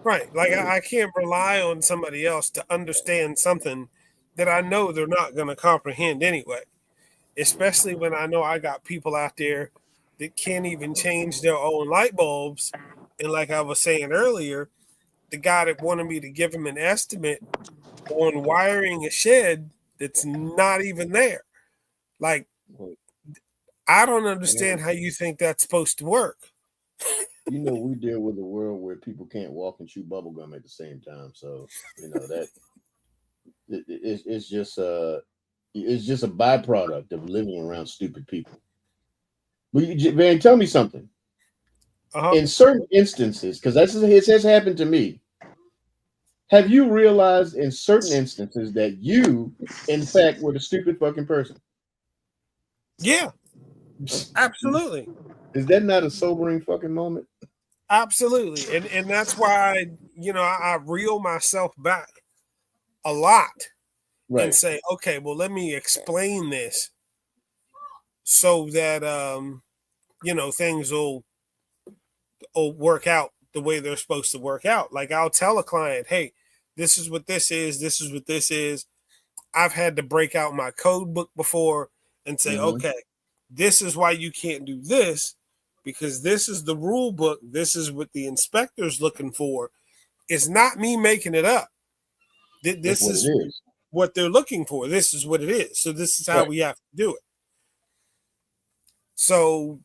Right. Like I can't rely on somebody else to understand something that I know they're not going to comprehend anyway. Especially when I know I got people out there that can't even change their own light bulbs. And like I was saying earlier, the guy that wanted me to give him an estimate on wiring a shed that's not even there. Like, I don't understand how you think that's supposed to work. You know, we deal with a world where people can't walk and chew bubble gum at the same time. So, you know, that it's just a byproduct of living around stupid people. But Van, tell me something. In certain instances, because it has happened to me, have you realized in certain instances that you, in fact, were the stupid fucking person? Yeah, absolutely. Is that not a sobering fucking moment? Absolutely. And that's why, you know, I reel myself back a lot and say, okay, well, let me explain this so that you know, things will work out the way they're supposed to work out. Like I'll tell a client, hey, this is what this is, this is what this is. I've had to break out my code book before and say, okay, this is why you can't do this, because this is the rule book. This is what the inspector's looking for. It's not me making it up. This is what they're looking for. This is what it is. So this is how we have to do it. So,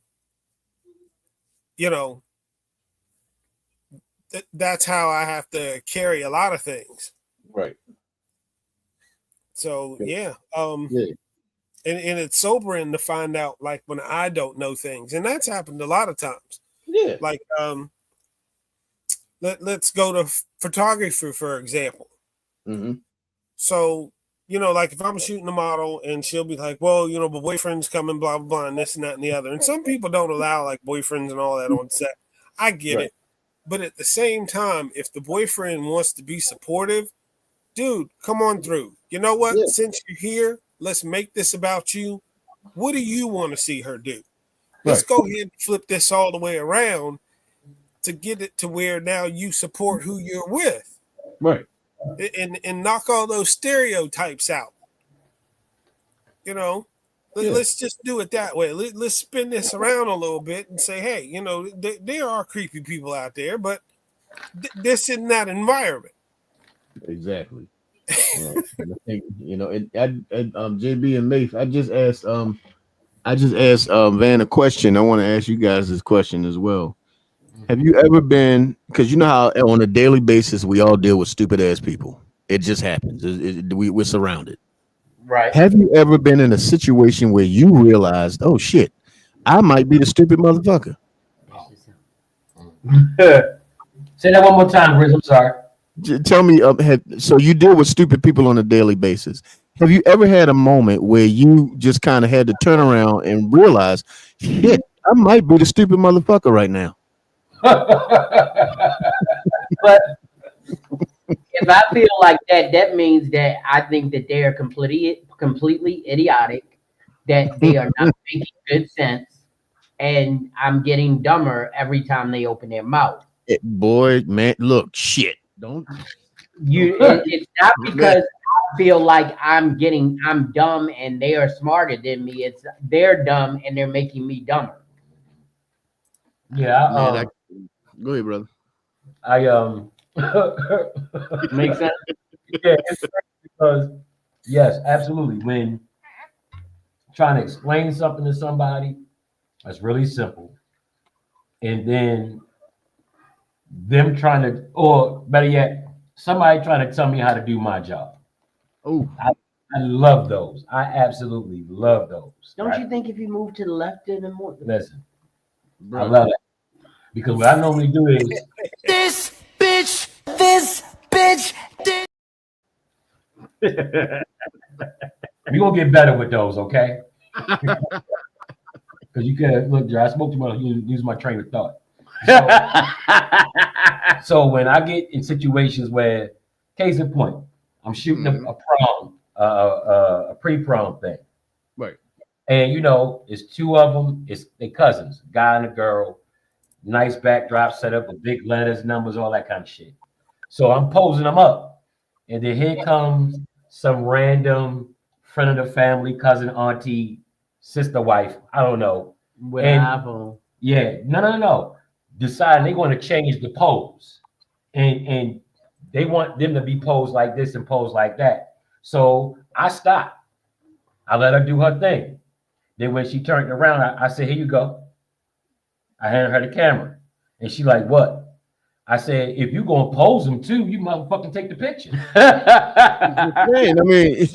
you know, that's how I have to carry a lot of things. Right. So yeah. And it's sobering to find out, like, when I don't know things, and that's happened a lot of times. Yeah. Like let's go to photography for example. So, you know, like if I'm shooting a model and she'll be like, well, you know, my boyfriend's coming, blah blah blah, and this and that and the other. And some people don't allow like boyfriends and all that on set. I get it. But at the same time, if the boyfriend wants to be supportive, dude, come on through. You know what? Since you're here, let's make this about you. What do you want to see her do? Let's go ahead and flip this all the way around to get it to where now you support who you're with. Right. And knock all those stereotypes out. You know, let's just do it that way. Let's spin this around a little bit and say, hey, you know, there are creepy people out there, but this isn't that environment. Exactly. You know, JB and Mafe, I just asked Van a question. I want to ask you guys this question as well. Have you ever been, because you know how on a daily basis we all deal with stupid ass people. It just happens. We're surrounded. Right. Have you ever been in a situation where you realized, oh shit, I might be the stupid motherfucker? Say that one more time, Riz. I'm sorry. Tell me, so you deal with stupid people on a daily basis. Have you ever had a moment where you just kind of had to turn around and realize, shit, I might be the stupid motherfucker right now? But if I feel like that, that means that I think that they are completely idiotic, that they are not making good sense, and I'm getting dumber every time they open their mouth. Boy, man, look, shit. Don't you? It's not because I feel like I'm dumb and they are smarter than me. It's they're dumb and they're making me dumber. Yeah. Man, go ahead, brother. Makes sense. Yeah, it's because yes, absolutely. When trying to explain something to somebody, That's really simple. And then them trying to, or better yet, somebody trying to tell me how to do my job. Oh, I love those. I absolutely love those. Don't right? you think if you move to the left, then more? Listen, I bro. love it because what I normally do is This bitch, this bitch, this. we gonna get better with those, okay? Because you can look, I spoke to my use my train of thought. So when I get in situations where, case in point, I'm shooting a prom, a pre-prom thing, Right. and you know, it's two of them. It's they cousins, guy and a girl. Nice backdrop set up, the big letters, numbers, all that kind of shit. So I'm posing them up, and then here comes some random friend of the family, cousin, auntie, sister, wife. I don't know. With And an iPhone. yeah, no. Deciding they want to change the pose, and they want them to be posed like this and posed like that. So I stopped. I let her do her thing. Then when she turned around, I said, "Here you go." I handed her the camera, and she like, "What?" I said, "If you gonna pose them too, you motherfucking take the picture." Man, I mean,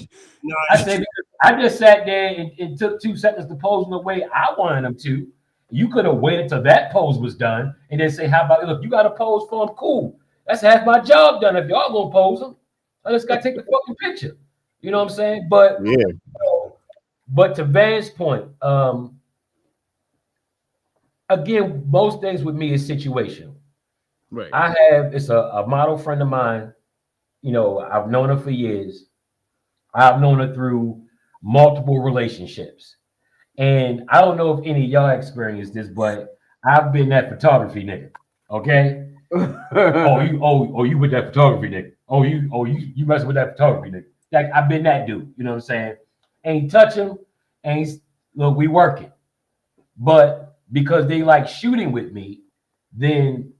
No, I said, because I just sat there and took 2 seconds to pose them the way I wanted them to. You could have waited till that pose was done and then say, "How about, look, you got to pose for them? Cool. That's half my job done. If y'all gonna pose them, I just got to take the fucking picture." You know what I'm saying? yeah, But to Van's point, again, most things with me is situational. right. I have it's a model friend of mine. You know, I've known her for years. I've known her through multiple relationships. And I don't know if any of y'all experienced this, but I've been that photography nigga. Okay. You with that photography nigga. You messing with that photography nigga. Like I've been that dude. You know what I'm saying? Ain't touch him, ain't look, we working. But because they like shooting with me, then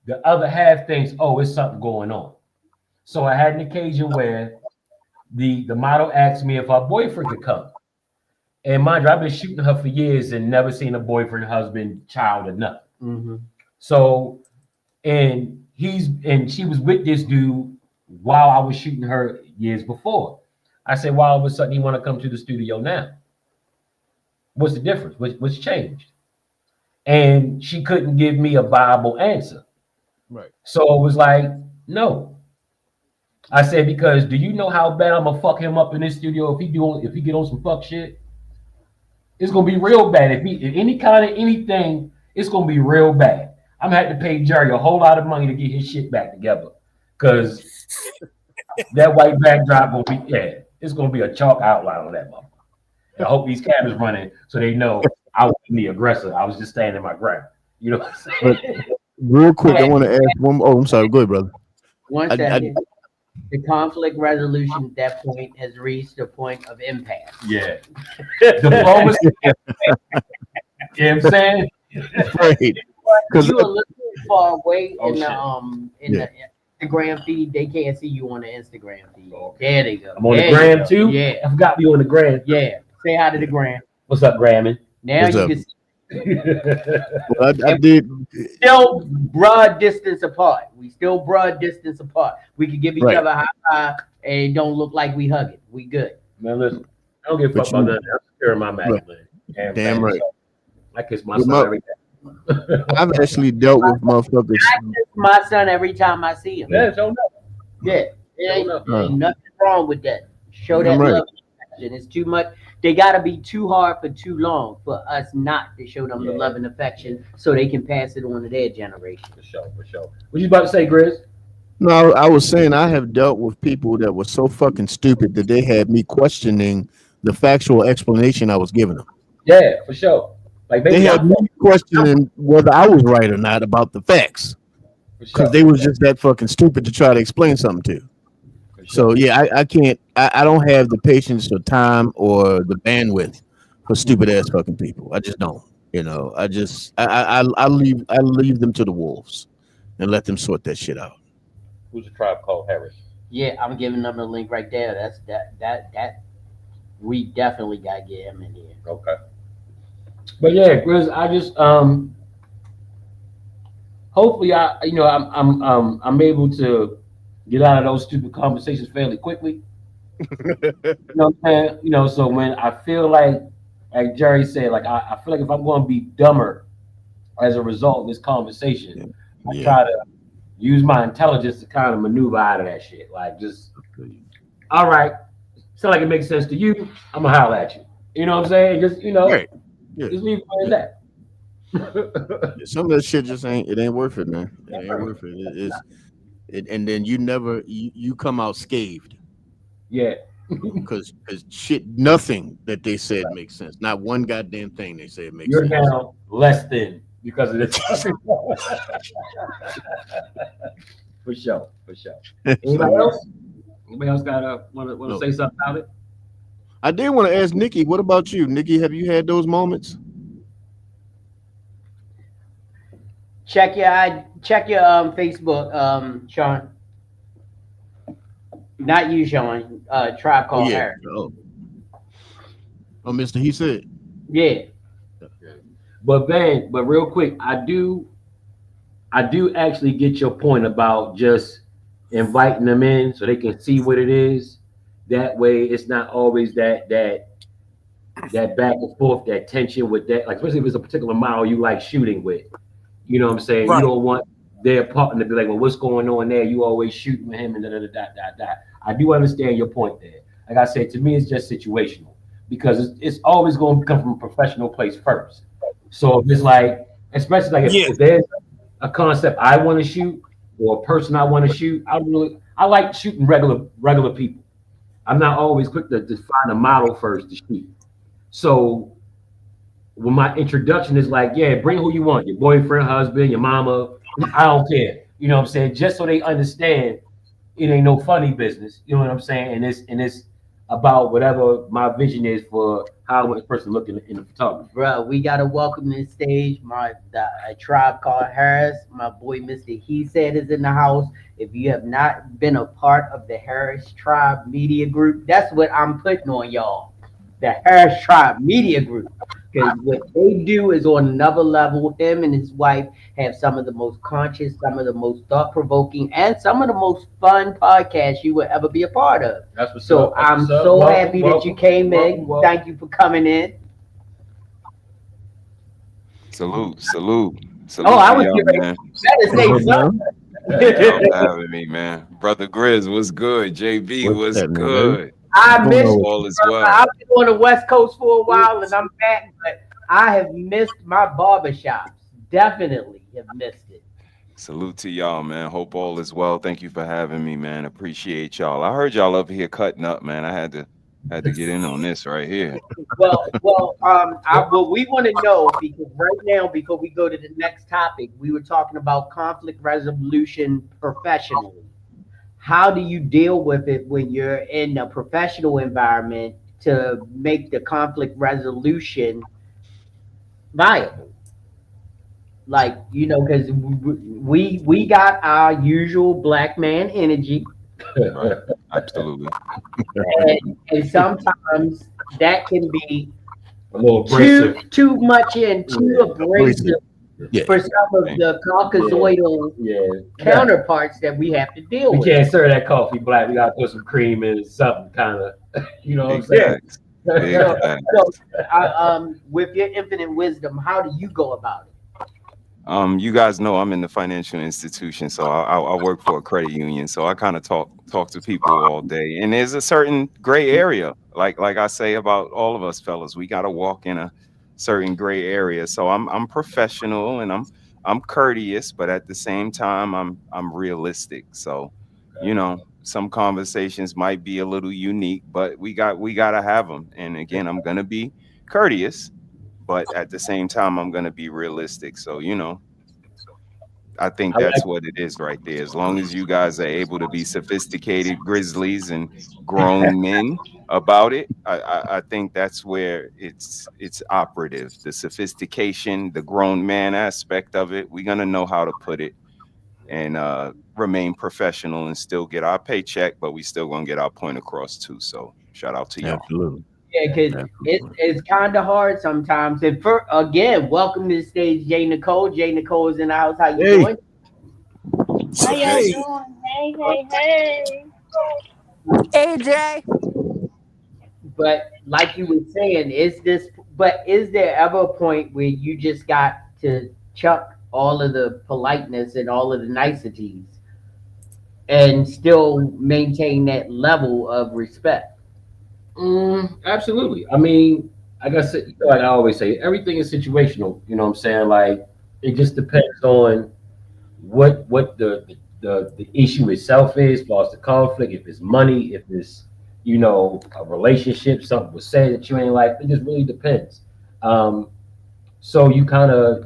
the other half thinks, oh, it's something going on. So I had an occasion where the model asked me if her boyfriend could come. And mind you, I've been shooting her for years and never seen a boyfriend, husband, child, or nothing. Mm-hmm. So, and she was with this dude while I was shooting her years before. I said, why all of a sudden you want to come to the studio now? What's the difference? What's changed? And she couldn't give me a viable answer. Right. So it was like, no. I said, because do you know how bad I'm gonna fuck him up in this studio if he get on some fuck shit? It's gonna be real bad. If any kind of anything, it's gonna be real bad. I'm gonna have to pay Jerry a whole lot of money to get his shit back together. Cause that white backdrop will be, it's gonna be a chalk outline on that motherfucker. And I hope these cameras running so they know I wasn't the aggressor. I was just standing my ground. You know what I'm saying? Real quick, I want to ask one. Oh, I'm sorry. Go ahead, brother. One I, second. The conflict resolution at that point has reached a point of impasse. Yeah. Diplomacy. You know what I'm saying? right. Because You a little far away Oh, in the Instagram feed. They can't see you on the Instagram feed. Okay. There they go. I'm on There the gram you go. too. Yeah. I forgot to be on the gram. Yeah. Say hi to the gram. What's up, Grammy? Now What's you up? can see. well, I did. Still broad distance apart. We still broad distance apart. We could give each Right. other a high five and it don't look like we hugging. We good. Man, listen, I don't give a But fuck about nothing. I'm securing my masculinity. Right. Damn right. So I kiss my With son my- every day. I've actually dealt with motherfuckers. I kiss my son every time I see him. Yeah, show up. Yeah. Ain't nothing wrong with that. Show that Damn right. love and affection. It's too much. They gotta be too hard for too long for us not to show them the love and affection so they can pass it on to their generation. For sure. What you about to say, Grizz? No, I was saying I have dealt with people that were so fucking stupid that they had me questioning the factual explanation I was giving them. Yeah, for sure. Like They baby, had me questioning whether I was right or not about the facts because they was just that fucking stupid to try to explain something to. So yeah, I can't. I don't have the patience or time or the bandwidth for stupid ass fucking people. I just don't. You know, I leave them to the wolves and let them sort that shit out. Who's a tribe called Harris? Yeah, I'm giving them the link right there. That's that we definitely gotta get him in here. Okay. But yeah, Chris, I just hopefully I'm able to get out of those stupid conversations fairly quickly. You know what I'm saying? You know, so when I feel like Jerry said, like I feel like if I'm going to be dumber as a result of this conversation, Yeah. I Yeah. try to use my intelligence to kind of maneuver out of that shit. Like just all right, sound like it makes sense to you. I'm gonna holler at you. You know what I'm saying? Just Right. Yeah. just leave it Yeah. at that. Some of that shit just ain't. It ain't worth it, man. It ain't worth it. And then you come out scathed Yeah. because shit, nothing that they said makes sense. Not one goddamn thing they said makes You're sense. now less than because of this. For sure, for sure. Anybody So else? Anybody else got want to no, say something about it? I did want to ask Nikki. What about you, Nikki? Have you had those moments? Check your Facebook, Sean. Not you, Sean. Tribe Oh called yeah. Harry. Oh, Mister. He said. Yeah. But real quick, I do actually get your point about just inviting them in so they can see what it is. That way, it's not always that back and forth, that tension with that. Like especially if it's a particular model you like shooting with. You know what I'm saying? You Right. don't want their partner to be like, well, what's going on there? You always shooting with him and da da da da da da. I do understand your point there. Like I said, to me, it's just situational because it's always going to come from a professional place first. So if it's like, especially like Yeah. if there's a concept I want to shoot or a person I want to shoot, I like shooting regular people. I'm not always quick to find a model first to shoot. So when my introduction is like, yeah, bring who you want, your boyfriend, husband, your mama, I don't care. You know what I'm saying? Just so they understand it ain't no funny business. You know what I'm saying? And it's about whatever my vision is for how I want this person look in the photography. Bro, we gotta welcome to the stage a tribe called Harris. My boy Mr. He said is in the house. If you have not been a part of the Harris Tribe Media Group, that's what I'm putting on y'all. The Harris Tribe Media Group. Because what they do is on another level. Him and his wife have some of the most conscious, some of the most thought provoking, and some of the most fun podcasts you will ever be a part of. That's what's So up. That's I'm what's up. so Welcome, happy that you welcome, came welcome, in. welcome. Thank you for coming in. Salute, salute, Oh, salute I to was y'all, getting man. ready to What's say up, man? Thank y'all something. for having me, man. Brother Grizz, what's good? JB, What's what's happening, baby? good? I What's going missed on Hope with you, all you? is brother. well. I've been on the West Coast for a while and I'm back, but I have missed my barbershops. Definitely have missed it. Salute to y'all, man. Hope all is well. Thank you for having me, man. Appreciate y'all. I heard y'all up here cutting up, man. I had to get in on this right here. What we want to know because right now, before we go to the next topic, we were talking about conflict resolution professionally. How do you deal with it when you're in a professional environment to make the conflict resolution viable? Like because we got our usual black man energy, Right. Absolutely. and sometimes that can be A little too abrasive. too much and too Yeah, abrasive Yeah. for some of Thank the yeah, caucasoidal yeah. counterparts that we have to deal We with. can't serve that coffee black. We gotta put some cream in something kind of. You know what I'm Big Yeah. saying? facts. Big So, facts. with your infinite wisdom, how do you go about it? You guys know I'm in the financial institution, so I work for a credit union. So I kind of talk to people all day, and there's a certain gray area, like I say about all of us fellas, we got to walk in a certain gray area. So I'm professional and I'm courteous, but at the same time I'm realistic. So some conversations might be a little unique, but we gotta have them. And again, I'm gonna be courteous, but at the same time I'm going to be realistic. So I think I like. that's what it is right there. As long as you guys are able to be sophisticated grizzlies and grown men about it, I think that's where it's operative. The sophistication, the grown man aspect of it, we're going to know how to put it and remain professional and still get our paycheck, but we still going to get our point across too. So shout out to y'all. Absolutely. Yeah, because it's kind of hard sometimes. And for again, welcome to the stage, Jay Nicole. Jay Nicole's in the house. How you Hey. doing? How y'all Hey, doing? Hey. AJ. But like you were saying, is this? But is there ever a point where you just got to chuck all of the politeness and all of the niceties and still maintain that level of respect? Absolutely. I mean, like I said, like I always say, everything is situational. You know what I'm saying? Like it just depends on what the issue itself is, as far as the conflict, if it's money, if it's a relationship, something was said that you ain't like. It just really depends. Um, so you kind of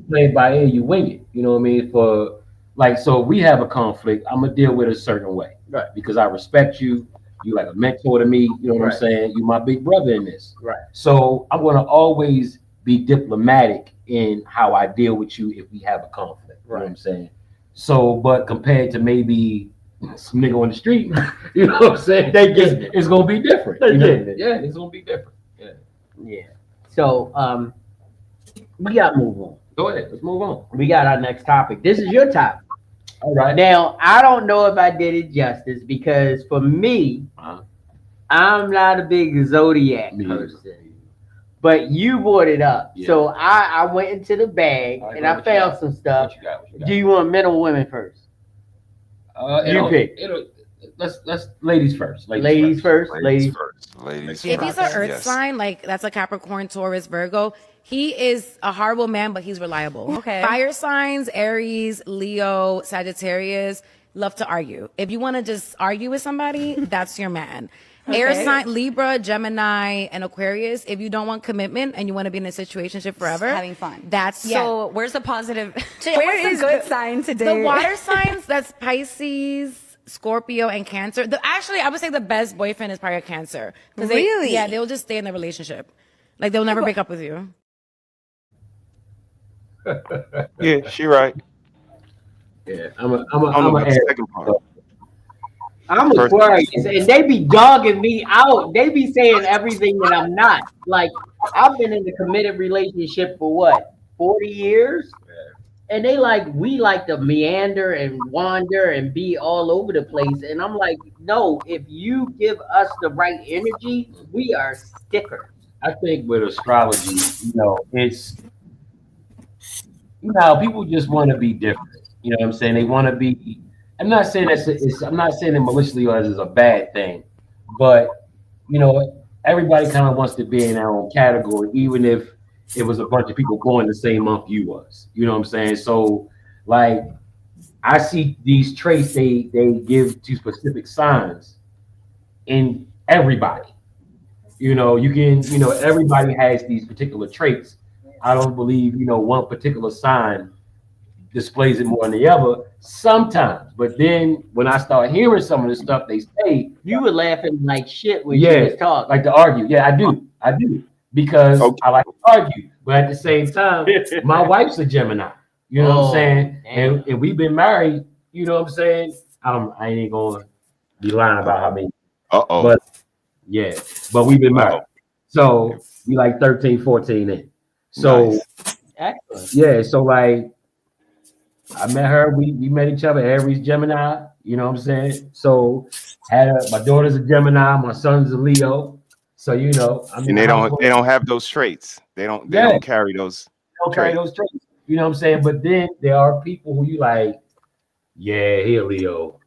play it by ear, you wing it. You know what I mean? For like, so if we have a conflict, I'm gonna deal with it a certain way, Right. Because I respect you. You like a mentor to me. You know what Right. I'm saying? You my big brother in this. Right. So I'm gonna always be diplomatic in how I deal with you if we have a conflict. You know what I'm saying? So, but compared to maybe some nigga on the street, you know what I'm saying? It's gonna be different. They get it. Yeah, it's gonna be different. Yeah. Yeah. So we got to move on. Go ahead. Let's move on. We got our next topic. This is your topic. All right. Now, I don't know if I did it justice because for me, I'm not a big zodiac person, but you brought it up. Yeah. So I went into the bag and I found some stuff. What you got? Do you want men or women first? You pick. Let's ladies first. Ladies first. Ladies first. If he's an earth Yes. sign, like that's a Capricorn, Taurus, Virgo, he is a horrible man, but he's reliable. Okay. Fire signs, Aries, Leo, Sagittarius, love to argue. If you want to just argue with somebody, that's your man. Air Okay. sign, Libra, Gemini, and Aquarius. If you don't want commitment and you want to be in a situationship forever, having fun. That's So where's the positive? Where Where is is the good the- sign today? The water signs, that's Pisces, Scorpio, and Cancer. Actually, I would say the best boyfriend is probably a Cancer. Really? Yeah, they'll just stay in the relationship. Like, they'll never break up with you. Yeah, she right. Yeah, I don't know about the Aries. second part. I'm Aquarius, and they be dogging me out. They be saying everything that I'm not. Like, I've been in a committed relationship for what, 40 years? And they we like to meander and wander and be all over the place. And I'm like, no, if you give us the right energy, we are stickers. I think with astrology, it's people just want to be different. You know what I'm saying? They want to be. I'm not saying I'm not saying it maliciously or as a bad thing, but everybody kind of wants to be in their own category, even if it was a bunch of people born the same month you was. You know what I'm saying? So, like, I see these traits they give to specific signs in everybody. Everybody has these particular traits. I don't believe, one particular sign displays it more than the other sometimes. But then when I start hearing some of the stuff they say, you were laughing like shit when you was talking. like to argue. Yeah, I do. Because I like to argue. But at the same time, my wife's a Gemini. You know what I'm saying? And we've been married, you know what I'm saying? I ain't gonna be lying about how many. But yeah, but we've been married. So we like 13, 14 in. So excellent. Yeah, so like I met her, we met each other, Aries, Gemini, you know what I'm saying? So my daughter's a Gemini, my son's a Leo. So and they don't have those traits. They don't carry those. Traits. You know what I'm saying? But then there are people who you like, yeah, here Leo,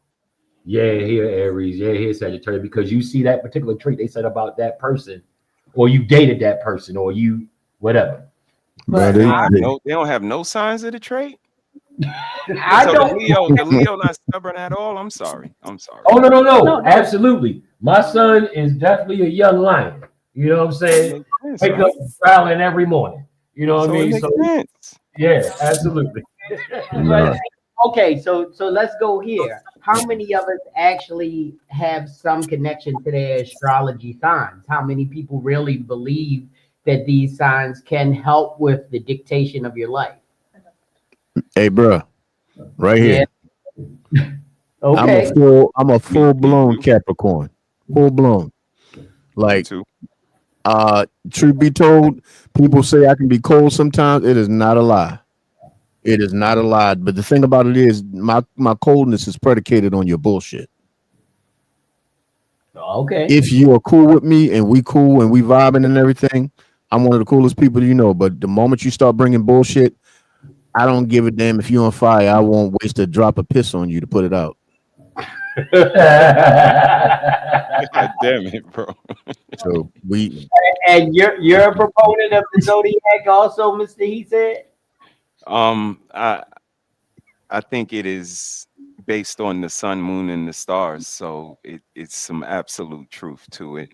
yeah, here Aries, yeah, here Sagittarius, because you see that particular trait they said about that person, or you dated that person, or you whatever. But they don't have no signs of the trait. The Leo not stubborn at all. I'm sorry. Oh no, absolutely. My son is definitely a young lion. You know what I'm saying? Wake up growling every morning. You know what I mean? So yeah, absolutely. Okay, so let's go here. How many of us actually have some connection to their astrology signs? How many people really believe that these signs can help with the dictation of your life? Hey, bro, right here. Yeah. Okay. I'm a full blown Capricorn. Full blown. Like Truth be told, people say I can be cold sometimes. It is not a lie. It is not a lie. But the thing about it is, my coldness is predicated on your bullshit. Okay. If you are cool with me and we cool and we vibing and everything, I'm one of the coolest people you know. But the moment you start bringing bullshit, I don't give a damn if you're on fire. I won't waste a drop of piss on you to put it out. God damn it, bro. So we, And you're a proponent of the zodiac, also, Mister. He said. Um, I I think it is based on the sun, moon, and the stars. So it's some absolute truth to it.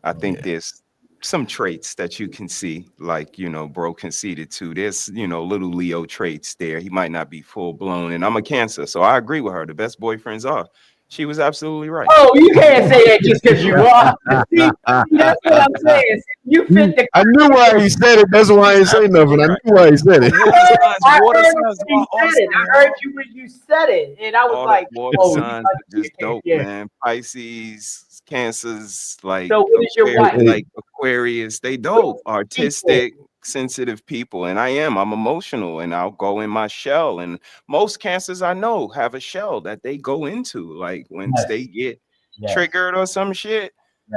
I think yeah, there's some traits that you can see, like, bro conceded to. There's, little Leo traits there. He might not be full blown. And I'm a Cancer. So I agree with her. The best boyfriends are. She was absolutely right. Oh, you can't say that just because you are. See, that's what I'm saying. You fit the. I knew why he said it. That's why I ain't say nothing. Absolutely I right. knew why he said it. Water I signs heard are you said it. awesome, I heard yo. you when you said it, and I was All the like, water "Oh, signs are just dope, yeah." man. Pisces, Cancers, like So, what is your Hey, wife? hey, Aquarius, they What dope, is she for? artistic, sensitive people. And I'm emotional and I'll go in my shell. And most Cancers I know have a shell that they go into. Like once Yes, they get yes, triggered or some shit,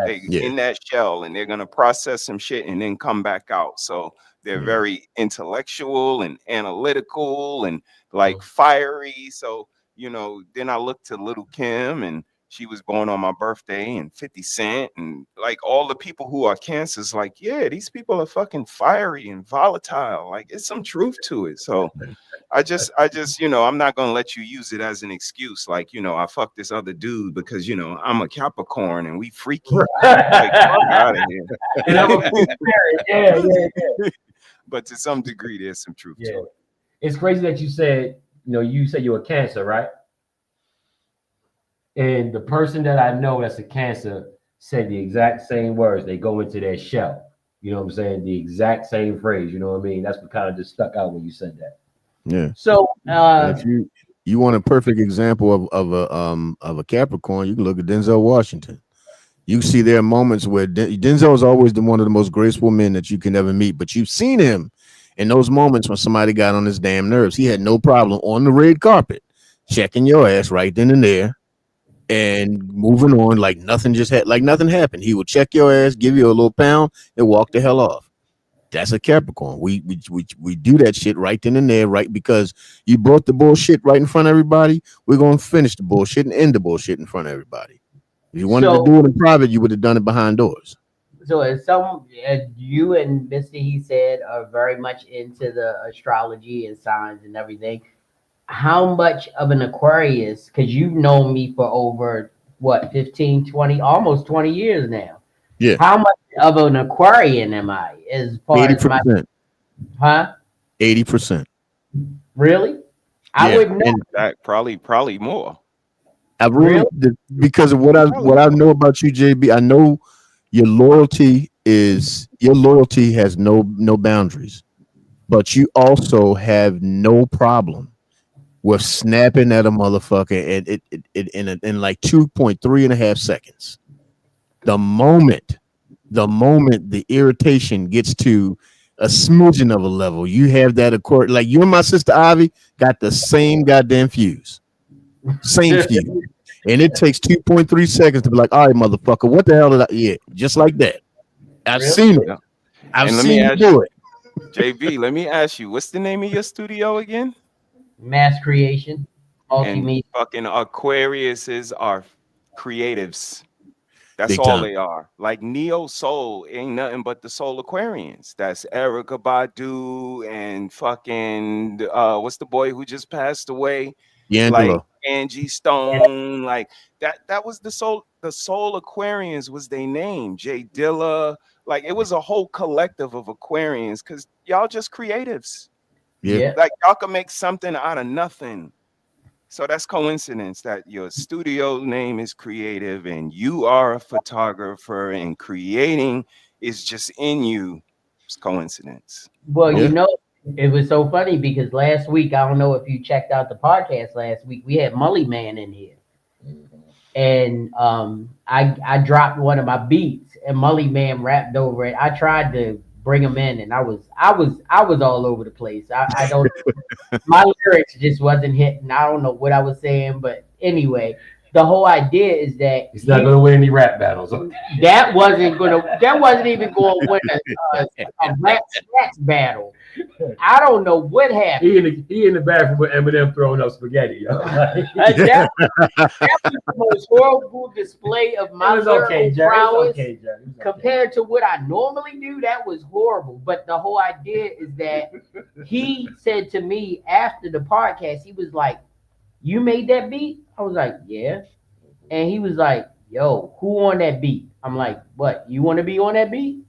they yes. yeah, in that shell and they're gonna process some shit and then come back out. So they're yeah, very intellectual and analytical and like Mhm. fiery. So, then I look to Little Kim, and she was born on my birthday, and 50 Cent, and like all the people who are Cancers, like, yeah, these people are fucking fiery and volatile. Like, it's some truth to it. So I just, I'm not gonna let you use it as an excuse. Like, I fucked this other dude because, I'm a Capricorn and we freaky. Like, fuck out of And I'm a free here. spirit. Yeah, yeah, But to some degree, there's some truth yeah. to it. It's crazy that you said you're a Cancer, right? And the person that I know that's a Cancer said the exact same words. They go into their shell. You know what I'm saying? The exact same phrase. You know what I mean? That's what kind of just stuck out when you said that. yeah. So, And if you want a perfect example of a Capricorn, you can look at Denzel Washington. You see there are moments where Denzel is always one of the most graceful men that you can ever meet, but you've seen him in those moments when somebody got on his damn nerves. He had no problem on the red carpet checking your ass right then and there and moving on like nothing just had like nothing happened. He would check your ass, give you a little pound, and walk the hell off. That's a Capricorn. We do that shit right then and there, right? Because you brought the bullshit right in front of everybody. We're gonna finish the bullshit and end the bullshit in front of everybody. If you wanted to so, do it in private, you would have done it behind doors. as you and Mister, he said, are very much into the astrology and signs and everything. How much of an Aquarius? Because you've known me for over what 15, 20, almost 20 years now. Yeah, How much of an Aquarian am I as far eighty as my percent, huh? 80%. Really? I Yeah, wouldn't know. and That probably more. I Really? really because of Probably what I more. know about you, JB. I know your loyalty has no boundaries, but you also have no problem with snapping at a motherfucker and in like 2.3 and a half seconds. The moment, the irritation gets to a smidgen of a level, you have that accord. Like you and my sister Ivy got the same goddamn fuse, same fuse, and it takes 2.3 seconds to be like, all right, motherfucker, what the hell did I? Yeah, just like that. I've Really? seen it. Yeah. I've And let me seen you ask do you, it. JB, let me ask you, what's the name of your studio again? Mass creation, And multimedia. fucking Aquariuses are creatives. That's Big all time. they are. Like Neo Soul ain't nothing but the Soul Aquarians. That's Erica Badu and fucking what's the boy who just passed away? Like D'Angelo. Angie Stone. Like that was the Soul Aquarians was their name. Jay Dilla. Like it was a whole collective of Aquarians because y'all just creatives. Yeah. Yeah. Like y'all can make something out of nothing. So that's coincidence that your studio name is creative and you are a photographer and creating is just in you. It's coincidence. Well, Yeah. it was so funny because last week, I don't know if you checked out the podcast last week, we had Mully Man in here. and I dropped one of my beats, and Mully Man rapped over it. I tried to bring him in, and I was all over the place. I don't my lyrics just wasn't hitting. I don't know what I was saying, but anyway, the whole idea is that He's not going to win any rap battles. that wasn't even going to win a rap stats battle. I don't know what happened. He in the bathroom with Eminem throwing up spaghetti. That was the most horrible display of my lyrical prowess compared to what I normally do. That was horrible. But the whole idea is that he said to me after the podcast, he was like, "You made that beat?" I was like, "Yeah." And he was like, "Yo, who on that beat?" I'm like, "What? You want to be on that beat?"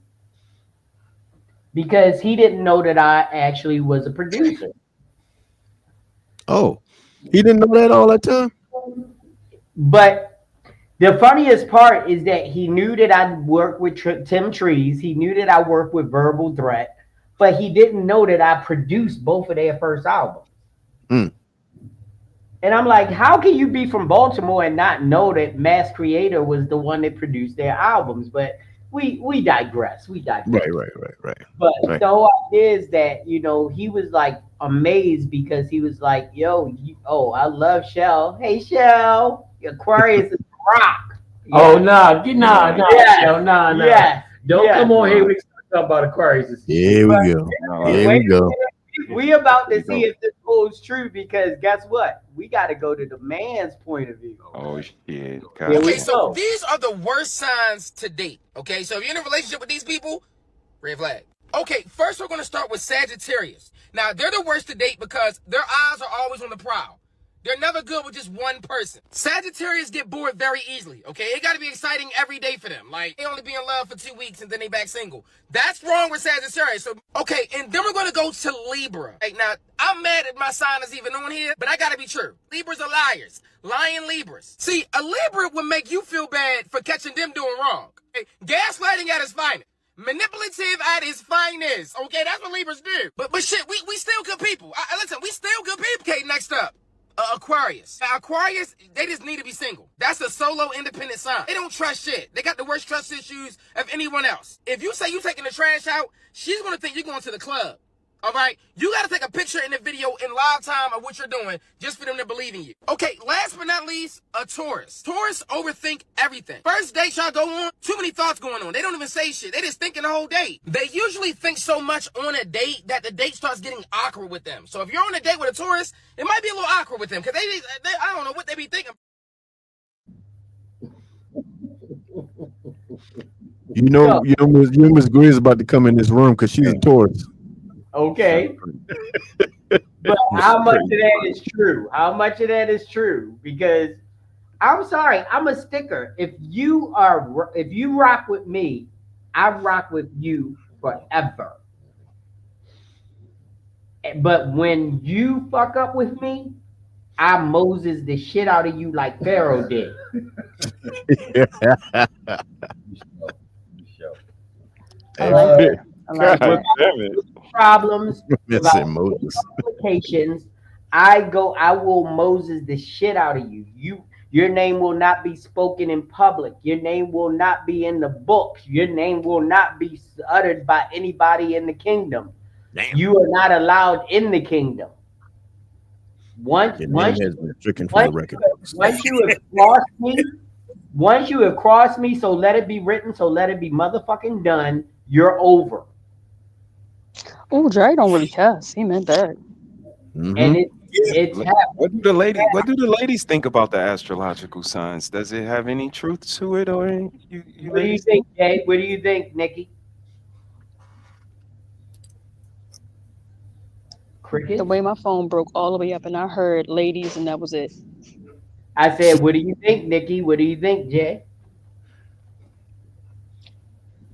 Because he didn't know that I actually was a producer. Oh, he didn't know that all that time? But the funniest part is that he knew that I worked with Tim Trees. He knew that I worked with Verbal Threat, but he didn't know that I produced both of their first albums. Mm. And I'm like, how can you be from Baltimore and not know that Mass Creator was the one that produced their albums? But we digress. We digress. Right. But Right. the whole idea is that, he was like amazed because he was like, yo, I love Shell. Hey, Shell, Aquarius is rock. Oh, nah. Yes. Shell, nah. Yes. Don't Yes. come on here when talk about Aquarius. Here we go. Here we go. We about to see if this holds true because guess what? We got to go to the man's point of view. Oh shit. Okay, so these are the worst signs to date. Okay, so if you're in a relationship with these people, red flag. Okay, first we're going to start with Sagittarius. Now, they're the worst to date because their eyes are always on the prowl. They're never good with just one person. Sagittarius get bored very easily, okay? It got to be exciting every day for them. Like, they only be in love for 2 weeks and then they back single. That's wrong with Sagittarius. So, okay, and then we're going to go to Libra. Like, now, I'm mad at my sign is even on here, but I got to be true. Libras are liars. Lying Libras. See, a Libra would make you feel bad for catching them doing wrong. Okay? Gaslighting at its finest. Manipulative at its finest. Okay, that's what Libras do. But shit, we still good people. Listen, we still good people. Okay, next up. Aquarius. Now, Aquarius, they just need to be single. That's a solo independent sign. They don't trust shit. They got the worst trust issues of anyone else. If you say you taking the trash out, she's going to think you're going to the club. All right? You got to take a picture in the video in live time of what you're doing just for them to believe in you. Okay, last but not least, a Taurus. Taurus overthink everything. First date y'all go on, too many thoughts going on. They don't even say shit. They just thinking the whole date. They usually think so much on a date that the date starts getting awkward with them. So if you're on a date with a Taurus, it might be a little awkward with them because they I don't know what they be thinking. Miss Gray is about to come in this room because she's a Taurus. Okay. But how much of that is true? How much of that is true? Because I'm sorry, I'm a sticker. If you rock with me, I rock with you forever. But when you fuck up with me, I Moses the shit out of you like Pharaoh did. I like it. I like God it. damn it. Problems, That's without Moses. complications, I will Moses the shit out of you. Your name will not be spoken in public. Your name will not be in the books. Your name will not be uttered by anybody in the kingdom. Damn. You are not allowed in the kingdom. Once Your you name has been stricken from the record. once you have crossed me, so let it be written, so let it be motherfucking done. You're over. Oh, Dre don't really cuss. He meant that. Mm-hmm. And it's What do the ladies think about the astrological signs? Does it have any truth to it, or you What do you think, Jay? What do you think, Nikki? Cricket? The way my phone broke all the way up and I heard ladies and that was it. I said, what do you think, Nikki? What do you think, Jay?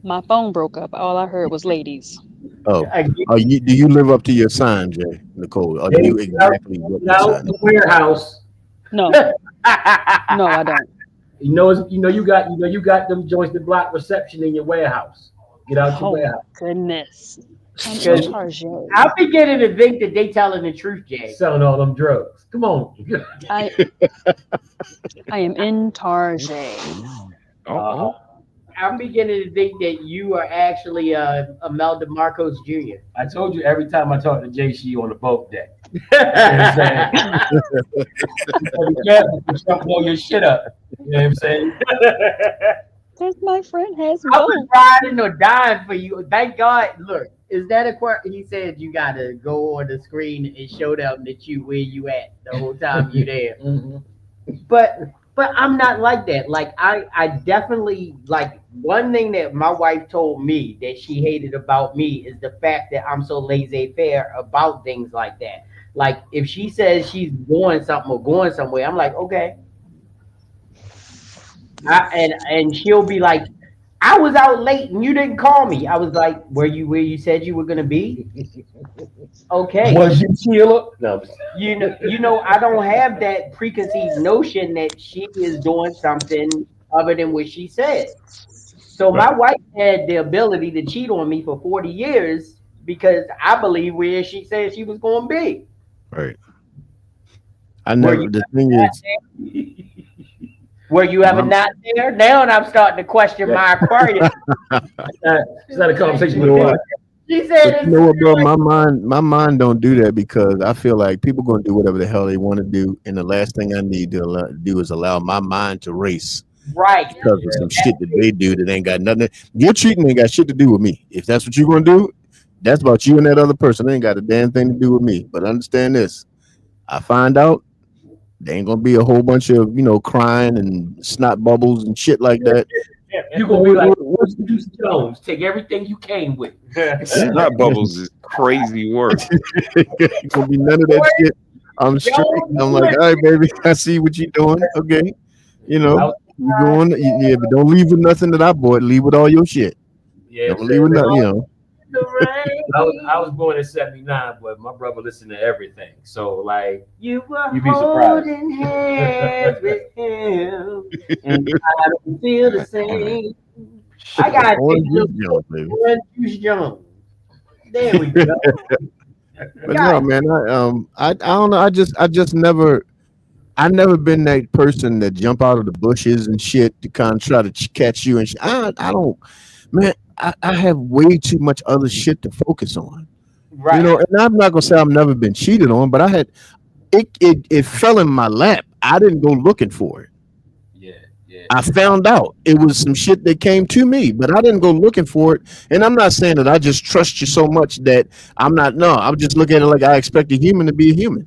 My phone broke up. All I heard was ladies. Do you live up to your sign, Jay, Nicole? Or do you exactly what your sign is? Warehouse. No. No, I don't. You got them joints that block reception in your warehouse. Get out your warehouse. Goodness. I'm in Because charge. I'm beginning to think that they telling the truth, Jay. Selling all them drugs. Come on. I I am in charge. Oh, I'm beginning to think that you are actually a Mel DeMarcos Jr. I told you every time I talk to Jay, she on the boat deck. You know what I'm saying? You gotta be careful to jump all your shit up. You know what I'm saying? Because my friend has I was both. riding or dying for you. Thank God. Look, is that a question? He said you gotta go on the screen and show them that you where you at the whole time you there. Mhm. But I'm not like that. Like I definitely like one thing that my wife told me that she hated about me is the fact that I'm so laissez-faire about things like that. Like if she says she's doing something or going somewhere, I'm like, okay. And she'll be like, I was out late and you didn't call me. I was like, were you where you said you were gonna be? Okay. Was you Sheila? No, I'm just- You know, I don't have that preconceived notion that she is doing something other than what she said. So Right. my wife had the ability to cheat on me for 40 years because I believe where she said she was going to be. Right. I Were you never. The thing not is, there? Were you ever my, not there? Now I'm starting to question my Aquarius. it's not a conversation you with know me. what? She said But you it's know what, bro? My mind don't do that because I feel like people gonna do whatever the hell they want to do, and the last thing I need to do is allow my mind to race right. because of some shit that they do that ain't got nothing. Your cheating ain't got shit to do with me. If that's what you're gonna do, that's about you and that other person. It ain't got a damn thing to do with me. But understand this: I find out there ain't gonna be a whole bunch of crying and snot bubbles and shit like that. You're gonna be What, like what, what, Bruce Jones. Take everything you came with. snot bubbles is crazy work. Ain't gonna be none of that shit. I'm straight. I'm like, all right, baby, I see what you're doing. Okay, I was, you going? Yeah, but don't leave with nothing that I bought. Leave with all your shit. yeah, I'm Don't leave saying with that. nothing. The I was rain. born in '79, but my brother listened to everything. So like, You were you'd be surprised. holding hands with him. Mhm. I don't feel the Damn it. same. I got Orange addicted juice to Jones, baby. Orange Juice Jones. There we go. But no, God, man, I don't know. I just never been that person that jump out of the bushes and shit to kind of try to catch you and shit. I don't, man. I have way too much other shit to focus on. right, And I'm not gonna say I've never been cheated on, but I had it fell in my lap. I didn't go looking for it. Yeah, yeah. I found out it was some shit that came to me, but I didn't go looking for it. And I'm not saying that I just trust you so much that I'm not. No, I'm just looking at it like I expect a human to be a human.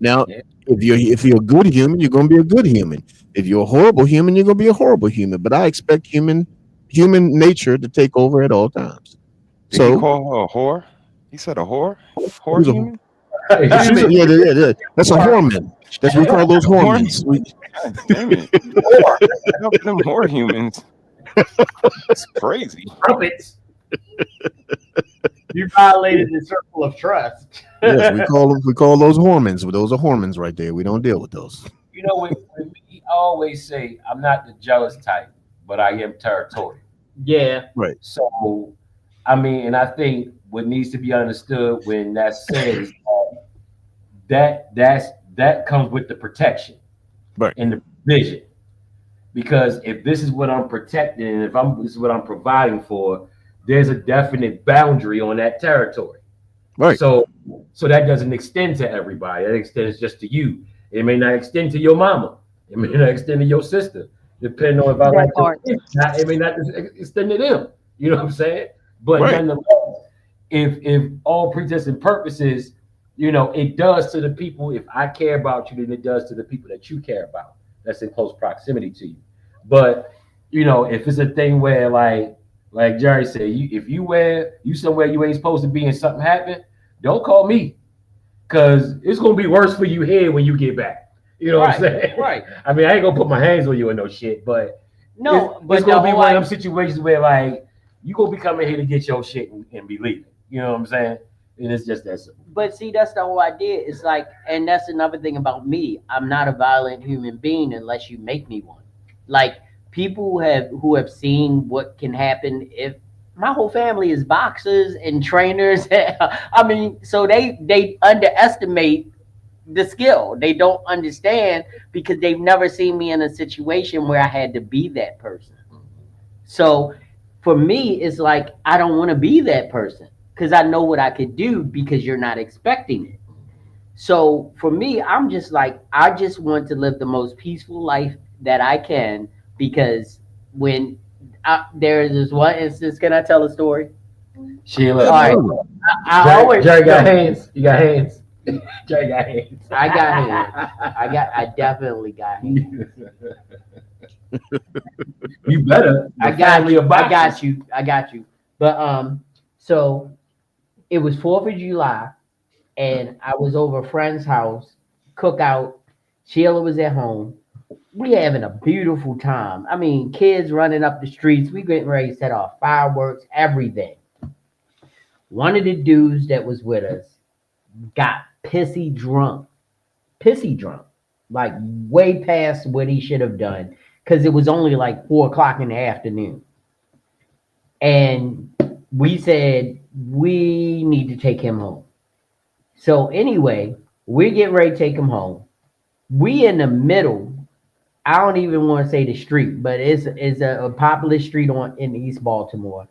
Now, Yeah. if you're a good human, you're gonna be a good human. If you're a horrible human, you're gonna be a horrible human. But I expect human nature to take over at all times. Did he So call her a whore? He said a whore? Whore who's a human? she's a, yeah, yeah, yeah. That's a hormone. That's what we call those Horn? hormones. God damn it. Help them whore humans. It's crazy. Trumpets. you violated the circle of trust. Yes, we call those hormones. Those are hormones right there. We don't deal with those. You know, when me, I always say I'm not the jealous type, but I am territorial. Yeah, Right. So, I mean, and I think what needs to be understood when that's said is that comes with the protection Right. and the vision. Because if this is what I'm protecting, and if this is what I'm providing for, there's a definite boundary on that territory. Right. So that doesn't extend to everybody. That extends just to you. It may not extend to your mama. It may not extend to your sister. Depending on if I That like them, part. it may not extend to them. You know what I'm saying? But Right. nonetheless, if all pretense and purposes, it does to the people. If I care about you, then it does to the people that you care about. That's in close proximity to you. But if it's a thing where like Jerry said, if you somewhere you ain't supposed to be and something happen, don't call me because it's gonna be worse for you here when you get back. You know what I'm saying? right. I mean, I ain't gonna put my hands on you and no shit, but No, it's but the gonna be whole one of them situations where like you gonna be coming here to get your shit and be leaving. You know what I'm saying? And it's just that simple. but see, that's the whole idea. It's like, and that's another thing about me. I'm not a violent human being unless you make me one. Like people who have seen what can happen if my whole family is boxers and trainers. I mean, so they underestimate the skill. They don't understand because they've never seen me in a situation where I had to be that person. So for me, it's like I don't want to be that person because I know what I could do because you're not expecting it. So for me, I'm just like I just want to live the most peaceful life that I can because when there is this one instance, can I tell a story? Sheila, All right, I always Jerry got hands. You got hands. Jerry got hands. I got hands. I definitely got hands. You better. I got you. I got you. I got you. But so it was 4th of July, and I was over a friend's house, cookout. Sheila was at home. We having a beautiful time. I mean, kids running up the streets. We getting ready to set off fireworks, everything. One of the dudes that was with us got pissy drunk, like way past what he should have done, because it was only like 4 o'clock in the afternoon. And we said we need to take him home. So anyway, we're getting ready to take him home. We in the middle. I don't even want to say the street, but it's a popular street on in East Baltimore.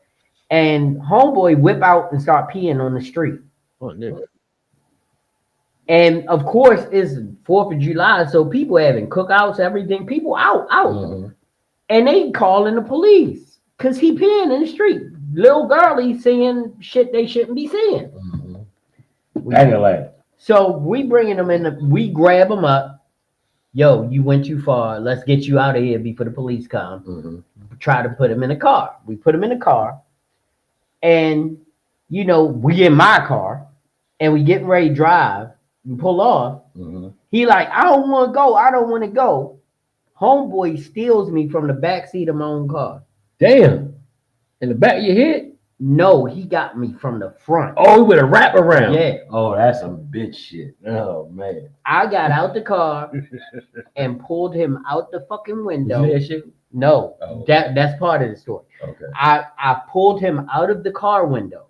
And homeboy whip out and start peeing on the street. Oh, nigga. And of course, it's 4th of July, so people having cookouts, everything. People out. And they calling the police because he peeing in the street. Little girlie seeing shit they shouldn't be seeing. So we bringing them in. We grab them up. Yo, you went too far. Let's get you out of here before the police come. Try to put him in a car. We put him in a car, and we in my car, and we getting ready to drive. We pull off. He like, I don't want to go. I don't want to go. Homeboy steals me from the back seat of my own car. Damn. In the back of your head? No, he got me from the front. Oh, he with a wrap around. Yeah. Oh, that's some bitch shit. Oh man. I got out the car and pulled him out the fucking window. You that shit? No, Oh. that's part of the story. Okay. I pulled him out of the car window.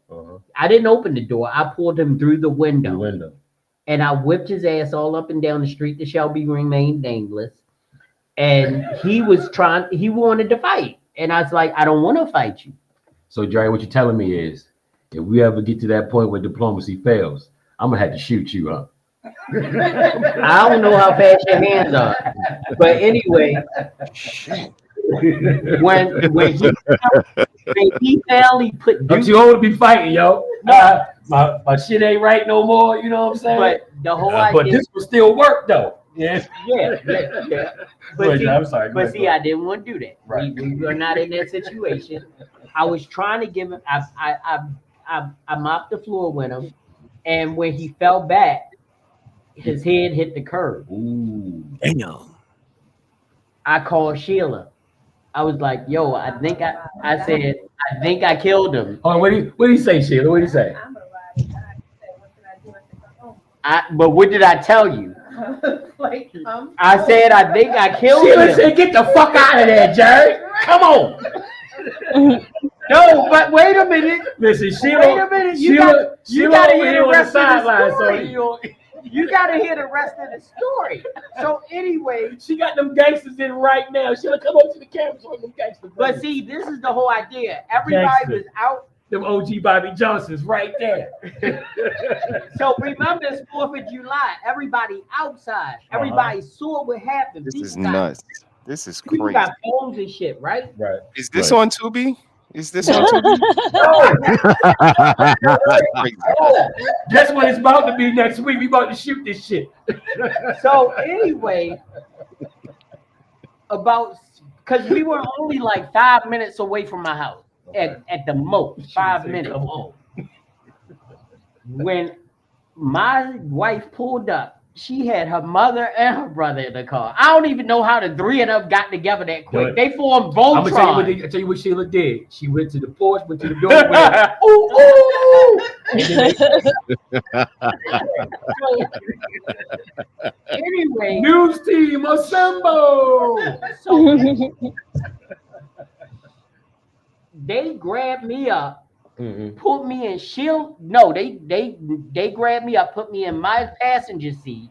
I didn't open the door. I pulled him through the window. And I whipped his ass all up and down the street that shall be remained nameless. And he wanted to fight. And I was like, I don't want to fight you. So Jerry, what you're telling me is, if we ever get to that point where diplomacy fails, I'm gonna have to shoot you, huh? I don't know how fast your hands are. But anyway, when he finally put Don't you want to be fighting, yo? My shit ain't right no more, you know what I'm saying? But the whole idea, but this will still work though. Yes. Yeah. But see, I'm sorry. I didn't want to do that. Right. We were not in that situation. I was trying to give him. I mopped the floor with him, and when he fell back, his head hit the curb. Ooh. Damn. I called Sheila. I was like, "Yo, I think I killed him." Oh, what do you say, Sheila? What do you say? But what did I tell you? I said I think I killed him. Sheila said, "Get the fuck out of there, Jerry. Come on." No, but wait a minute. Listen, Sheila. Wait a minute. You gotta hear the rest of the story. You gotta hear the rest of the story. So anyway, she got them gangsters in right now. Sheila, come over to the camera so them gangsters. But see, this is the whole idea. Everybody was out. Them OG Bobby Johnsons right there. So remember, it's 4th of July. Everybody outside. Everybody saw what happened. This is nuts. This is People crazy. got phones and shit, right? Right. Is this on Tubi? Is this on Tubi? That's what it's about to be next week. We about to shoot this shit. So anyway, because we were only like 5 minutes away from my house. At the most, 5 minutes. Come on. When my wife pulled up, she had her mother and her brother in the car. I don't even know how the three of them got together that quick. They formed Voltron. I'll tell you what Sheila did. She went to the porch, went to the door, went, So, anyway, news team assemble. So they grabbed me up, Mm-hmm. put me in shield. No, they grabbed me up, put me in my passenger seat.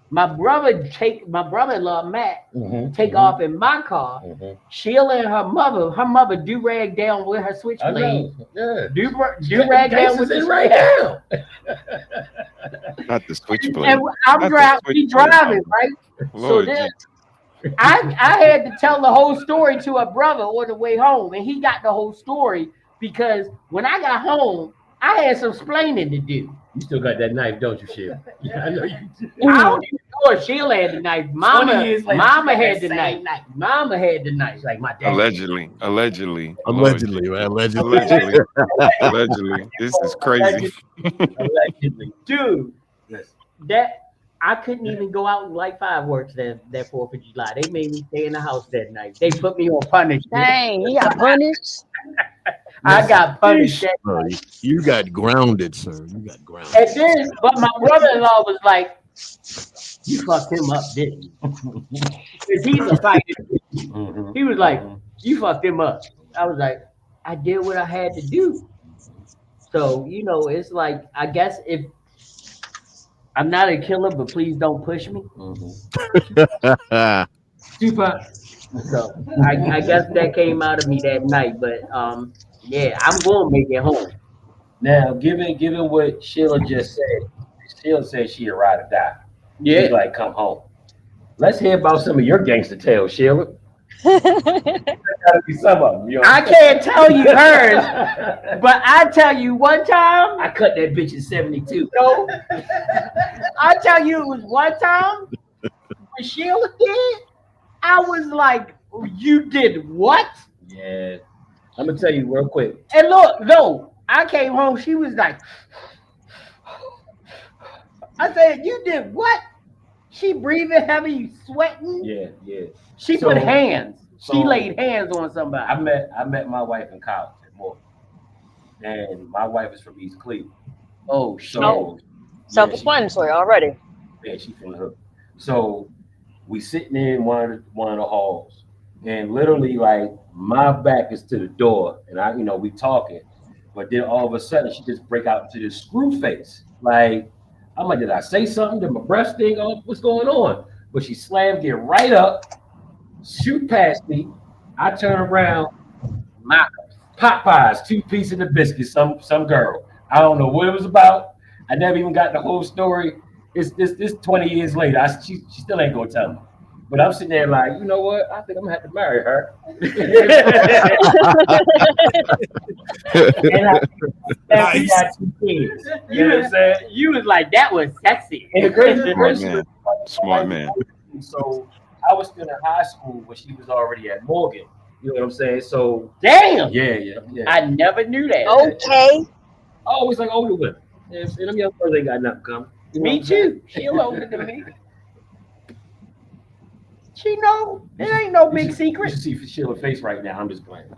My brother-in-law Matt take off in my car. Sheila and her mother do rag down with her switchblade. Yeah. Do rag down with the right now. Not the switchblade. And I'm driving, right? So Lord then Jesus. I had to tell the whole story to a brother on the way home, and he got the whole story because when I got home, I had some explaining to do. You still got that knife, don't you, Sheila? Yeah, I know you do. I don't even know if Sheila had the knife. Mama, years later, Mama she got had that the same knife. Mama had the knife. Like my dad. Allegedly. Allegedly, man. Allegedly. Allegedly. This is crazy. Allegedly. Dude, Yes. that I couldn't even go out and light fireworks that 4th of July. They made me stay in the house that night. They put me on punishment. Dang, he got punished. I got punished. Bro, you got grounded, sir. You got grounded. And then, but my brother-in-law was like, "You fucked him up, didn't you?" Because he's a fighter. He was like, "You fucked him up." I was like, "I did what I had to do." So it's like I guess if I'm not a killer, but please don't push me. Super. So I guess that came out of me that night. But yeah, I'm gonna make it home. Now, given what Sheila just said, Sheila said she'd ride or die. Yeah. She's like, come home. Let's hear about some of your gangster tales, Sheila. Gotta be some of them. You know I can't tell you hers, but I tell you one time. I cut that bitch in 72. No, I tell you it was one time when Sheila did. I was like, "You did what?" Yeah. I'm gonna tell you real quick. And look, no, I came home. She was like, I said, "You did what?" She breathing heavy, sweating. Yeah. She put hands. She so- laid hands on somebody. I met my wife in college at Morgan. And my wife is from East Cleveland. Oh shit. Self-explanatory already. Yeah, she from the hood. So we sitting in one of the halls, and literally like my back is to the door, and we talking, but then all of a sudden she just break out into this screw face. Like I'm like, did I say something? Did my breath sting off? What's going on? But she slammed it right up, shoot past me. I turn around, my Popeyes, 2 pieces of the biscuit, some girl. I don't know what it was about. I never even got the whole story. It's 20 years later. She still ain't gonna tell me. But I'm sitting there like, you know what? I think I'm gonna have to marry her. And we got 2 kids. You know what I'm saying? You was like, that was sexy. And the crazy Smart man. So I was still in high school when she was already at Morgan. You know what I'm saying? So damn. Yeah. I never knew that. Okay. I always like older women. And them young girls ain't got nothing coming. Me too. She older than me. She know it ain't no big secret. You see Sheila's face right now. I'm just playing.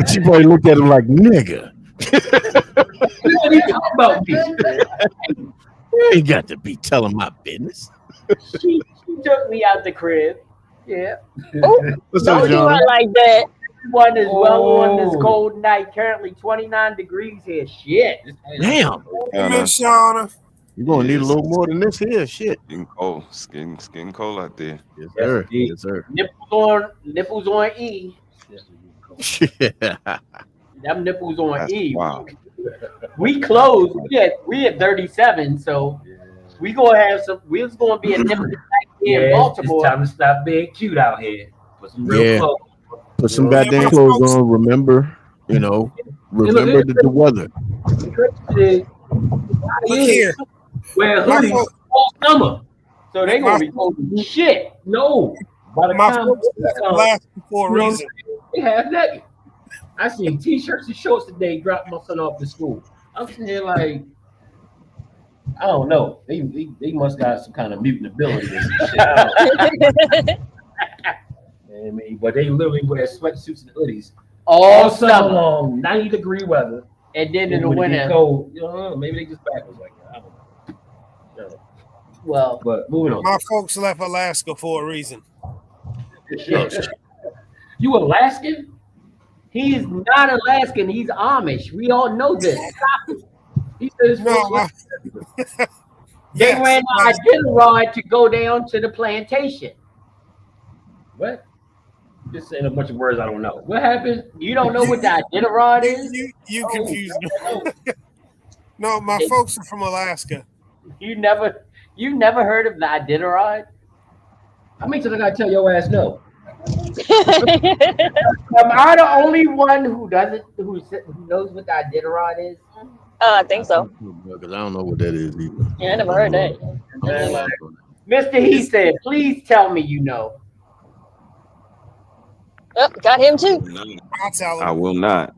She probably looked at him like, nigga. What are you talking about me? You ain't got to be telling my business. She took me out the crib. Yeah. Oh, don't do it like that. Everyone is well on this cold night. Currently 29 degrees here. Shit. Damn. Miss Shauna. You're gonna need a little more than this here. Shit. Getting cold. It's getting cold out there. Yes, sir. Yes, sir. Nipples on E. Yeah. Them nipples on That's E. wow. We closed. We at 37, so we gonna have some. We're gonna be a nipple night here in Baltimore. It's time to stop being cute out here. Put some real clothes. Put some goddamn clothes on. Remember the weather. Look here. Wear hoodies all summer. So they gonna be cold as shit. No. By the My time folks last for a reason. they have that. I seen t-shirts and shorts today dropped my son off to school. I'm sitting here like, I don't know. They must got some kind of mutant ability or some shit. I mean, but they literally wear sweatsuits and hoodies all summer long, 90-degree weather. And then in the winter, cold. Maybe they just backwards like that. I don't know. Well, but moving on. My folks left Alaska for a reason. You Alaskan? He's not Alaskan. He's Amish. We all know this. Stop it. He said his No, folks. They yes, ran yes. the Iditarod to go down to the plantation. What? Just saying a bunch of words I don't know. What happened? You don't know what the Iditarod is? You Oh, confused me. no. No, my It- folks are from Alaska. you never heard of the Iditarod? How many times I gotta tell your ass no? Am I the only one who knows what the Iditarod is? I think so. Because I don't know what that is either. Yeah, I never heard that. I'm Man, lost like, on Mr. He said, please tell me you know. Yep, got him too. I'll tell I them. will not.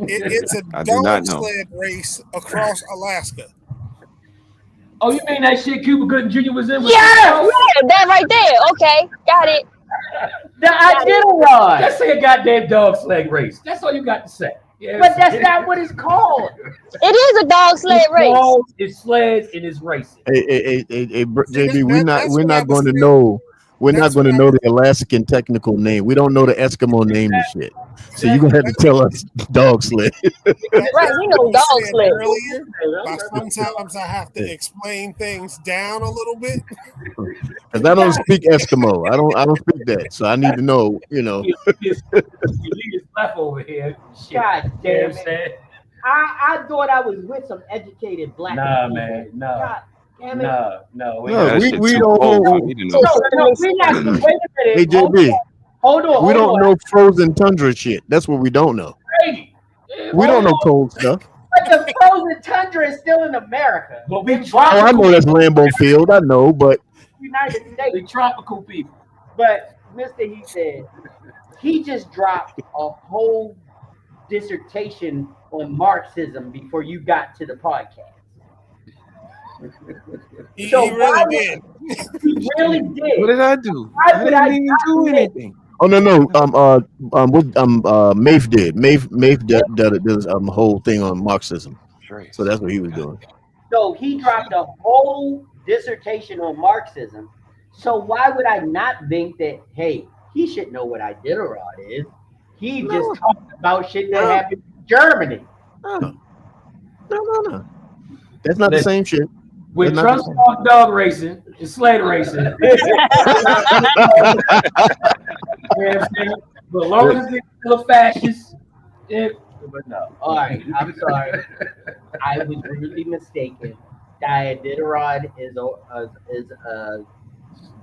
It's a I do not dog know. sled race across Alaska. Oh, you mean that shit Cuba Gooding Jr. was in? Yes! Yeah, that right there. Okay, got it. The Iditarod! Just say a goddamn dog sled race. That's all you got to say. Yeah, But that's not what it's called. It is a dog sled race. Dogs, it's sleds, and it's racing. Hey, See, JB, we're that's not what I was going to saying. know. We're not That's going to what know the Alaskan technical name. We don't know the Eskimo name and shit. So you're gonna have to tell us dog sled. Right, we know I was dog saying sled. earlier, but sometimes I have to explain things down a little bit. Because I don't speak Eskimo. I don't speak that. So I need to know, you know. You leave his left over here. Shit. God You know damn what I'm it. saying? I thought I was with some educated black Nah, people. man. No. God damn it. No. No, That we shit we too don't cold for know. me to know. No, we're not. Wait a Hey minute. JB, Hold on. we don't know frozen tundra shit. That's what we don't know. Hey, We don't know cold stuff. But the frozen tundra is still in America. But we Oh, I tropical, know that's Lambeau Field. I know, but United we States. tropical people. But Mr. He said he just dropped a whole dissertation on Marxism before you got to the podcast. He So really did. He really did. What did I do? Why I would I didn't even not do admit- anything. oh no. Mafe did. Mafe did this whole thing on Marxism. So that's what he was doing. So he dropped a whole dissertation on Marxism. So why would I not think that, hey, he should know what Iditarod is? He just talked about shit that happened in Germany. No. That's not the same shit. When That's not Trump the same. started dog racing and sled racing, you know what I'm saying? But as long as it's still a fascist, but no. All right, I'm sorry. I was really mistaken. The Iditarod is a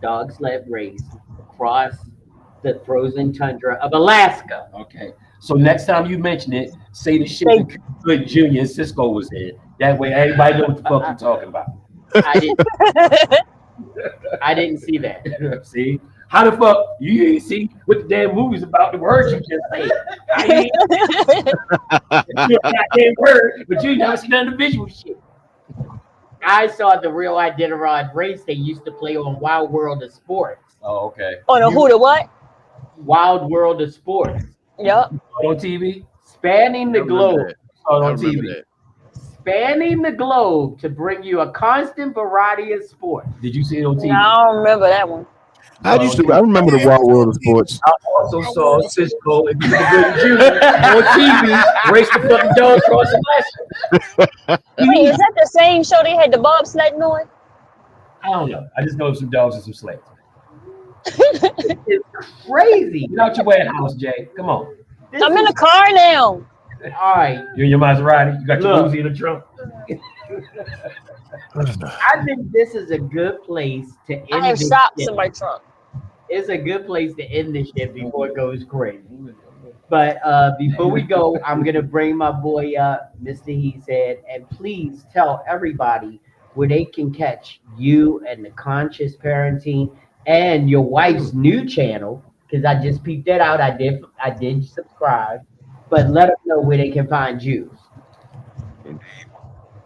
dog sled race across the frozen tundra of Alaska. Okay. So next time you mention it, say the shit that Good Junior and Cisco was in. That way everybody know what the fuck you're talking about. I didn't see that. See? How the fuck you ain't see what the damn movie's about the words you just said? I ain't you a goddamn word, but you never seen none of the visual shit. I saw the real Iditarod race they used to play on Wild World of Sports. Oh, okay. On a who to what? Wild World of Sports. Yep. On TV? Spanning the globe. On TV. Spanning the globe to bring you a constant variety of sports. Did you see it on TV? No, I don't remember that one. I remember the Wild World of Sports. I also saw Cisco and Good Junior on TV race the fucking dog across Alaska. Wait, is that the same show they had the bobsledding on? I don't know. I just know some dogs and some sleds. It's crazy. Get out your warehouse, Jay. Come on. I'm in the car now. All right. You're in your Maserati. You got your Look. Uzi in the trunk. I think this is a good place to end I have this shops shit. in my trunk. It's a good place to end this shit before it goes crazy. But before we go, I'm gonna bring my boy up, Mr. He said, and please tell everybody where they can catch you and the Conscious Parenting and your wife's new channel, because I just peeped that out. I did subscribe, but let them know where they can find you.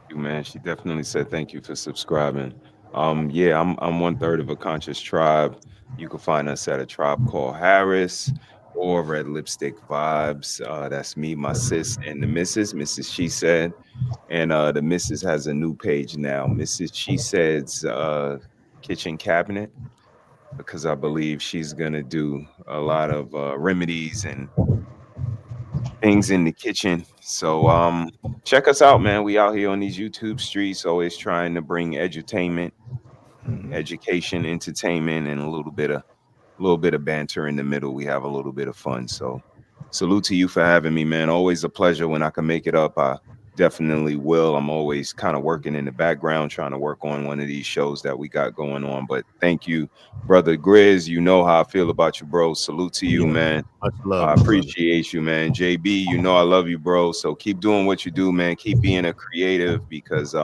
You, man, she definitely said thank you for subscribing. Yeah, I'm 1/3 of a conscious tribe. You can find us at a tribe called Harris or Red Lipstick Vibes. That's me, my sis, and the Mrs. She Said. And the Mrs. has a new page now, Mrs. She Said's Kitchen Cabinet, because I believe she's gonna do a lot of remedies and things in the kitchen. So check us out, man. We out here on these YouTube streets, always trying to bring edutainment, education, entertainment, and a little bit of banter in the middle. We have a little bit of fun. So salute to you for having me, man. Always a pleasure. When I can make it up, I definitely will. I'm always kind of working in the background, trying to work on one of these shows that we got going on. But thank you, brother Grizz. You know how I feel about you, bro. Salute to you, Yeah, man. much love, I my brother. appreciate you, man. JB, you know I love you, bro. So keep doing what you do, man. Keep being a creative because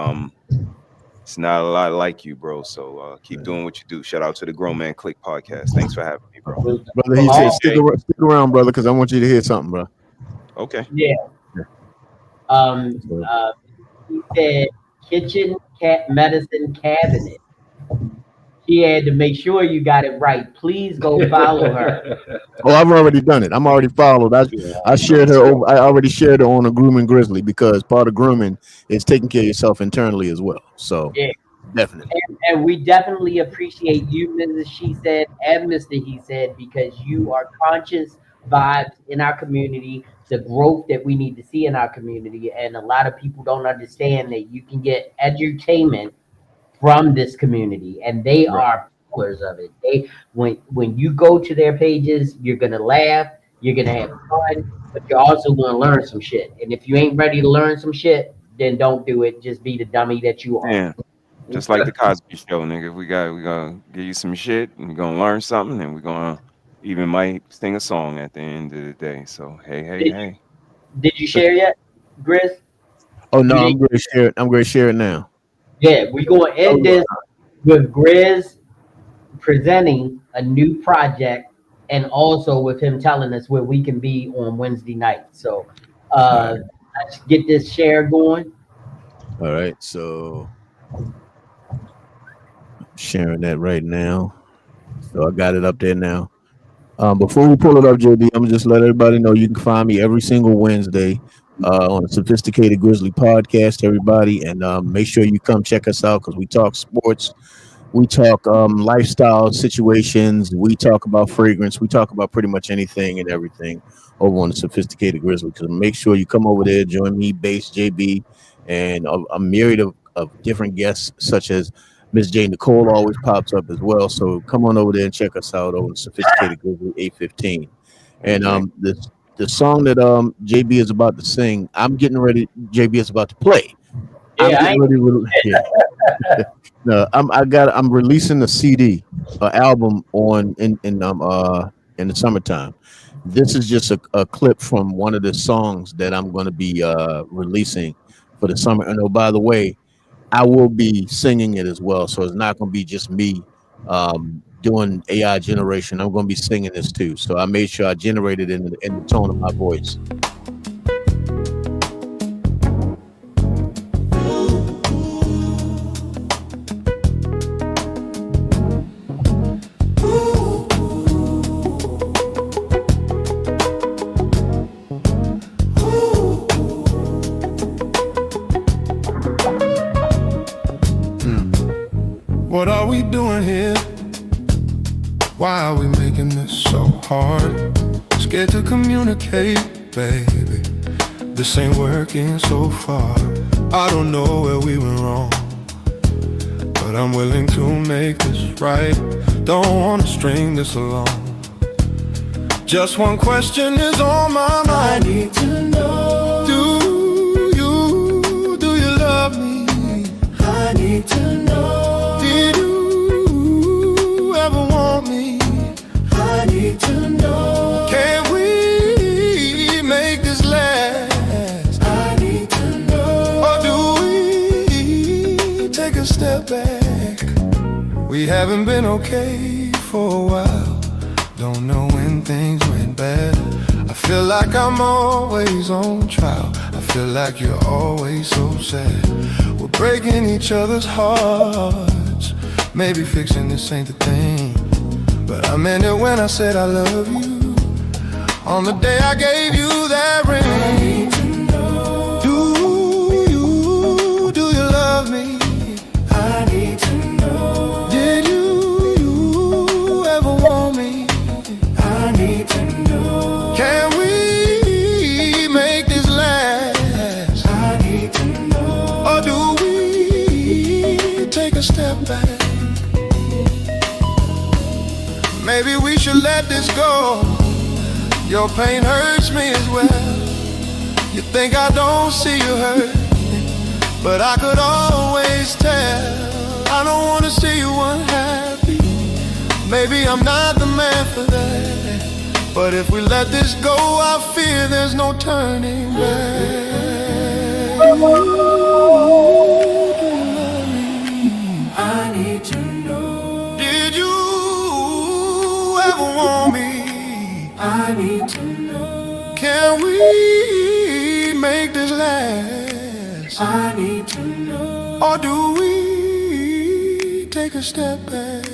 it's not a lot like you, bro. So keep doing what you do. Shout out to the Grown Man Click podcast. Thanks for having me, bro. Brother, he Go said, ahead, stick, Jay. stick around, brother, because I want you to hear something, bro. Okay. Yeah. Um, So, uh, he said kitchen cat medicine cabinet. She had to make sure you got it right. Please go follow her. oh, I've already done it. I'm already followed. I shared her over. I already shared her on a grooming grizzly because part of grooming is taking care of yourself internally as well. So Yeah. definitely. And we definitely appreciate you, Mrs. She said, and Mr. He said, because you are conscious vibes in our community, the growth that we need to see in our community. And a lot of people don't understand that you can get edutainment from this community, and they Right. are pillars of it. They when you go to their pages, you're gonna laugh, you're gonna have fun, but you're also gonna learn some shit. And if you ain't ready to learn some shit, then don't do it. Just be the dummy that you are. Yeah. Just like the Cosby Show, nigga. We gonna give you some shit and we're gonna learn something and we're gonna even might sing a song at the end of the day. So hey, hey, Did hey. did you share yet, Grizz? Oh no, You I'm didn't. going to share it. I'm going to share it now. Yeah, we're gonna end this with Grizz presenting a new project and also with him telling us where we can be on Wednesday night. So All let's get this share going. right. So sharing that right now. So I got it up there now. Before we pull it up, JB, I'm gonna just let everybody know you can find me every single Wednesday on the Sophisticated Grizzly podcast. Everybody, and make sure you come check us out because we talk sports, we talk lifestyle situations, we talk about fragrance, we talk about pretty much anything and everything over on the Sophisticated Grizzly. Because make sure you come over there, join me, Base JB, and a myriad of different guests such as Miss J. Nicole always pops up as well. So come on over there and check us out over the Sophisticated Grizzly 815. Hey, And Jay. the song that JB is about to sing, I'm getting ready. JB is about to play. I'm Yeah, I getting ain't, ready. Yeah. No, I'm releasing a CD, album in the summertime. This is just a clip from one of the songs that I'm going to be releasing for the summer. And oh, by the way, I will be singing it as well. So it's not going to be just me doing AI generation. I'm going to be singing this too. So I made sure I generated it in the tone of my voice. What are we doing here? Why are we making this so hard? Scared to communicate, baby. This ain't working so far. I don't know where we went wrong, but I'm willing to make this right. Don't wanna string this along. Just one question is on my mind. I need to know. Do you love me? I need to know. Did you ever want me? I need to know. Can we make this last? I need to know. Or do we take a step back? We haven't been okay for a while. Don't know when things went bad. I feel like I'm always on trial. I feel like you're always so sad. We're breaking each other's hearts. Maybe fixing this ain't the thing, but I meant it when I said I love you. On the day I gave you that ring. I need to know. Do you love me? I need to know. Did you ever want me? I need to know. Can we Maybe we should let this go. Your pain hurts me as well. You think I don't see you hurt, but I could always tell. I don't wanna see you unhappy. Maybe I'm not the man for that, but if we let this go, I fear there's no turning back. I need to know. Did you ever want me? I need to know. Can we make this last? I need to know. Or do we take a step back?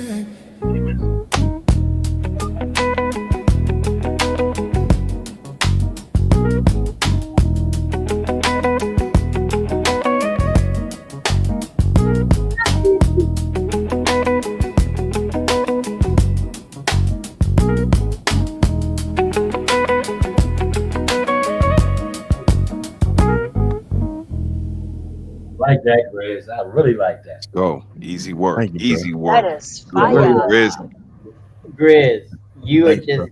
Like that, Grizz. I really like that. Go. Easy work. Thank you, bro. Easy work. That is Good work, fire. Grizz. Grizz, you are Thank you, bro.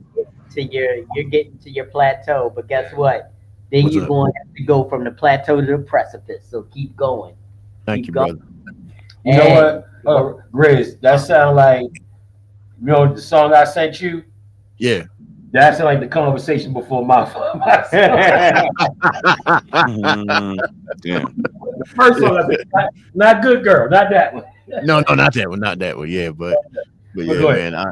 just you're getting to your plateau, but guess what? Then What's you're up? going to have to go from the plateau to the precipice. So keep going. Thank Keep you, going. brother. You know what, Grizz? That sound like the song I sent you. Yeah. That sound like the conversation before my Damn. The first song I said, not good girl, not that one. No, not that one, not that one. Yeah, but yeah, go ahead. man.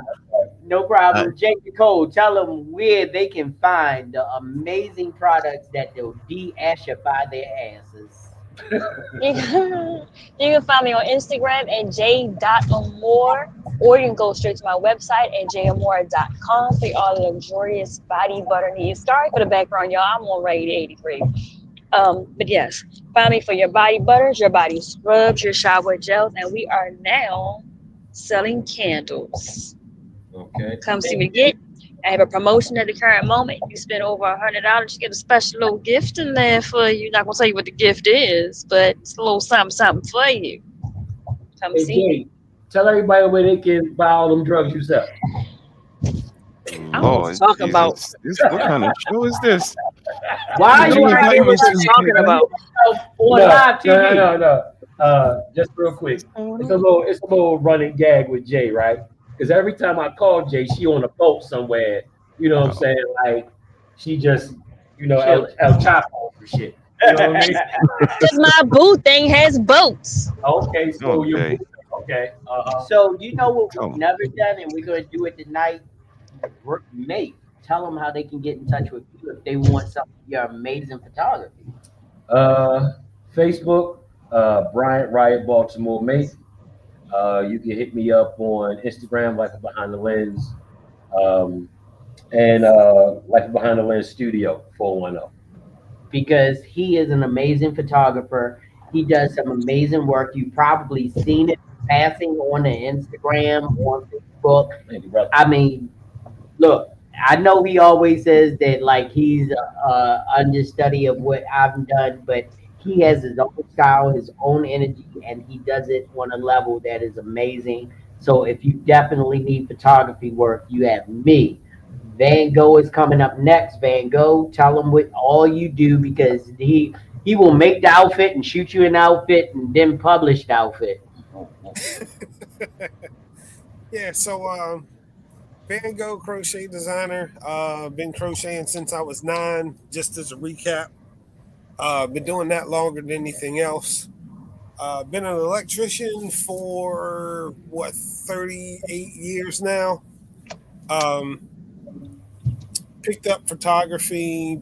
No problem. Jake Nicole, tell them where they can find the amazing products that will de-ashify their asses. You can find me on Instagram at j.amore, or you can go straight to my website at jamore.com for all the luxurious body butter needs. Sorry for the background, y'all. I'm on Raid 83. But yes, find me for your body butters, your body scrubs, your shower gels, and we are now selling candles. Okay. Come see me get. I have a promotion at the current moment. You spend over $100, you get a special little gift in there for you. Not gonna tell you what the gift is, but it's a little something for you. Come Hey, see Jay, me. tell everybody where they can buy all them drugs you sell. Lord talking about. Jesus. What kind of show is this? Why You are you invite trying me to to talking about? on live TV? No. Just real quick. It's a little running gag with Jay, right? Because every time I call Jay, she on a boat somewhere. You know what I'm saying? Like she just, El Chapo for shit. You know what I mean? Because my boo thing has boats. Okay, so Okay. okay. So you know what Come we've on. never done, and we're going to do it tonight. Mate, tell them how they can get in touch with you if they want some of your amazing photography. Facebook, Bryant Riot Baltimore Mate. You can hit me up on Instagram, like Behind the Lens, and like Behind the Lens Studio 410. Because he is an amazing photographer. He does some amazing work. You've probably seen it passing on the Instagram, on Facebook. I mean, look, I know he always says that like he's a understudy of what I've done, but he has his own style, his own energy, and he does it on a level that is amazing. So if you definitely need photography work, you have me. Van Gogh is coming up next. Van Gogh, tell him what all you do because he will make the outfit and shoot you an outfit and then publish the outfit. Yeah, so Van Gogh crochet designer. Been crocheting since I was 9. Just as a recap, been doing that longer than anything else. Been an electrician for 38 years now. Picked up photography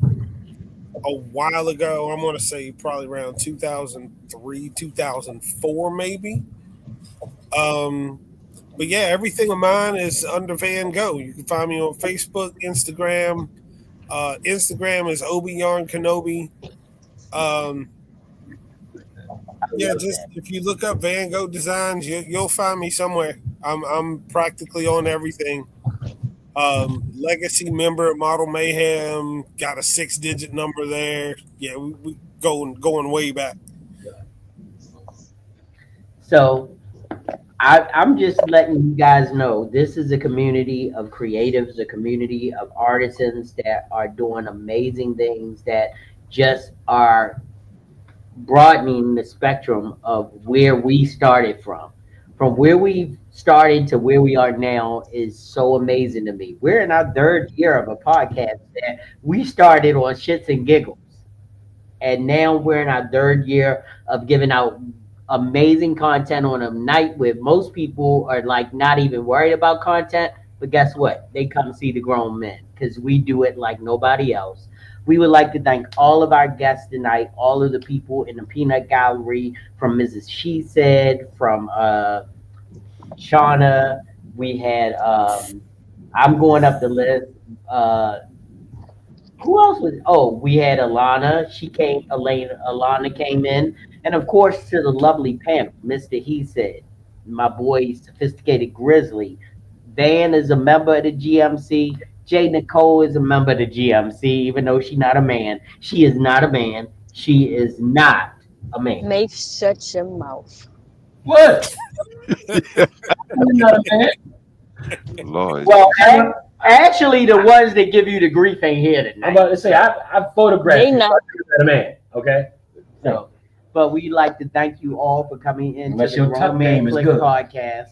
a while ago. I'm gonna say probably around 2003, 2004, maybe. But yeah, everything of mine is under Van Gogh. You can find me on Facebook, Instagram. Instagram is Obi Yarn Kenobi. Yeah, just if you look up Van Gogh designs, you'll find me somewhere. I'm practically on everything. Legacy member at Model Mayhem, got a 6-digit number there. Yeah, we going way back. So I'm just letting you guys know this is a community of creatives, a community of artisans that are doing amazing things that just are broadening the spectrum of where we started from. From where we started to where we are now is so amazing to me. We're in our third year of a podcast that we started on shits and giggles, and now we're in our third year of giving out amazing content on a night where most people are like not even worried about content. But guess what? They come see the grown men because we do it like nobody else. We would like to thank all of our guests tonight, all of the people in the peanut gallery, from Mrs. She Said, from Shauna. We had I'm going up the list. Who else was? Oh, we had Alana. She came. Alana came in, and of course to the lovely panel, Mister He Said, my boy, Sophisticated Grizzly. Van is a member of the GMC. J Nicole is a member of the GMC, even though she's not a man. She is not a man. She is not a man. Maeve, shut your mouth. What? I'm not a man. Lord. Well, actually, the ones that give you the grief ain't here I'm tonight. about to say I photographed They you. not. I'm not a man. Okay. So, but we'd like to thank you all for coming into Unless the your Grown tuck Man game is Click good. podcast.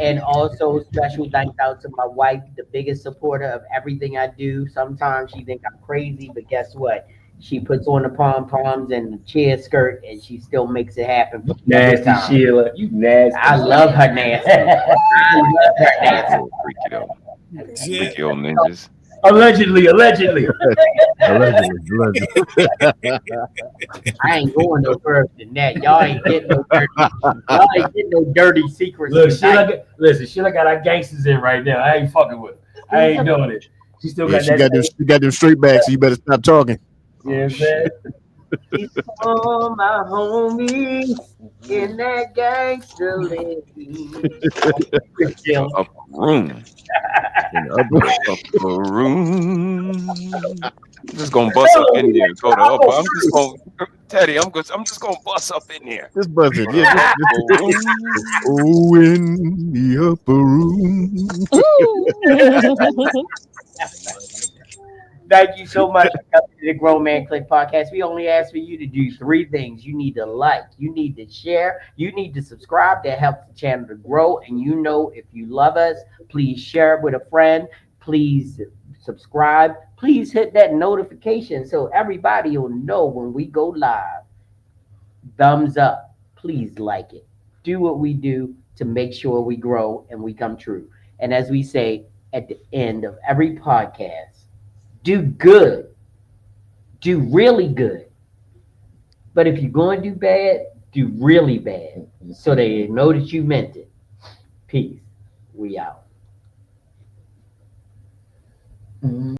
And also special thanks out to my wife, the biggest supporter of everything I do. Sometimes she think I'm crazy, but guess what? She puts on the pom poms and the chair skirt, and she still makes it happen for me every Nasty time. Sheila. You nasty. I love her nasty. I love her That's a nasty. little freaky though. Yeah. Freaky old ninjas. Allegedly. Allegedly. I ain't going no further than that. Y'all ain't getting no dirty. Y'all ain't getting no dirty secrets Look, tonight. Sheila got our gangsters in right now. I ain't fucking with her. I ain't doing it. She still Yeah, got that same. she got them straight backs, so you better stop talking. You know what I'm saying? These all my homies in that gangster living. The upper room. In the upper. Upper room. I'm just gonna bust up in there. Go to upper. I'm just gonna Teddy, I'm just gonna bust up in there. Just buzz it. Go Yeah, to just upper room. oh, in the upper room. Thank you so much for coming to the Grown Man Click podcast. We only ask for you to do three things. You need to like, you need to share, you need to subscribe. That helps the channel to grow. And you know, if you love us, please share it with a friend. Please subscribe. Please hit that notification so everybody will know when we go live. Thumbs up. Please like it. Do what we do to make sure we grow and we come true. And as we say at the end of every podcast, do good, do really good. But if you're going to do bad, do really bad so they know that you meant it. Peace. We out.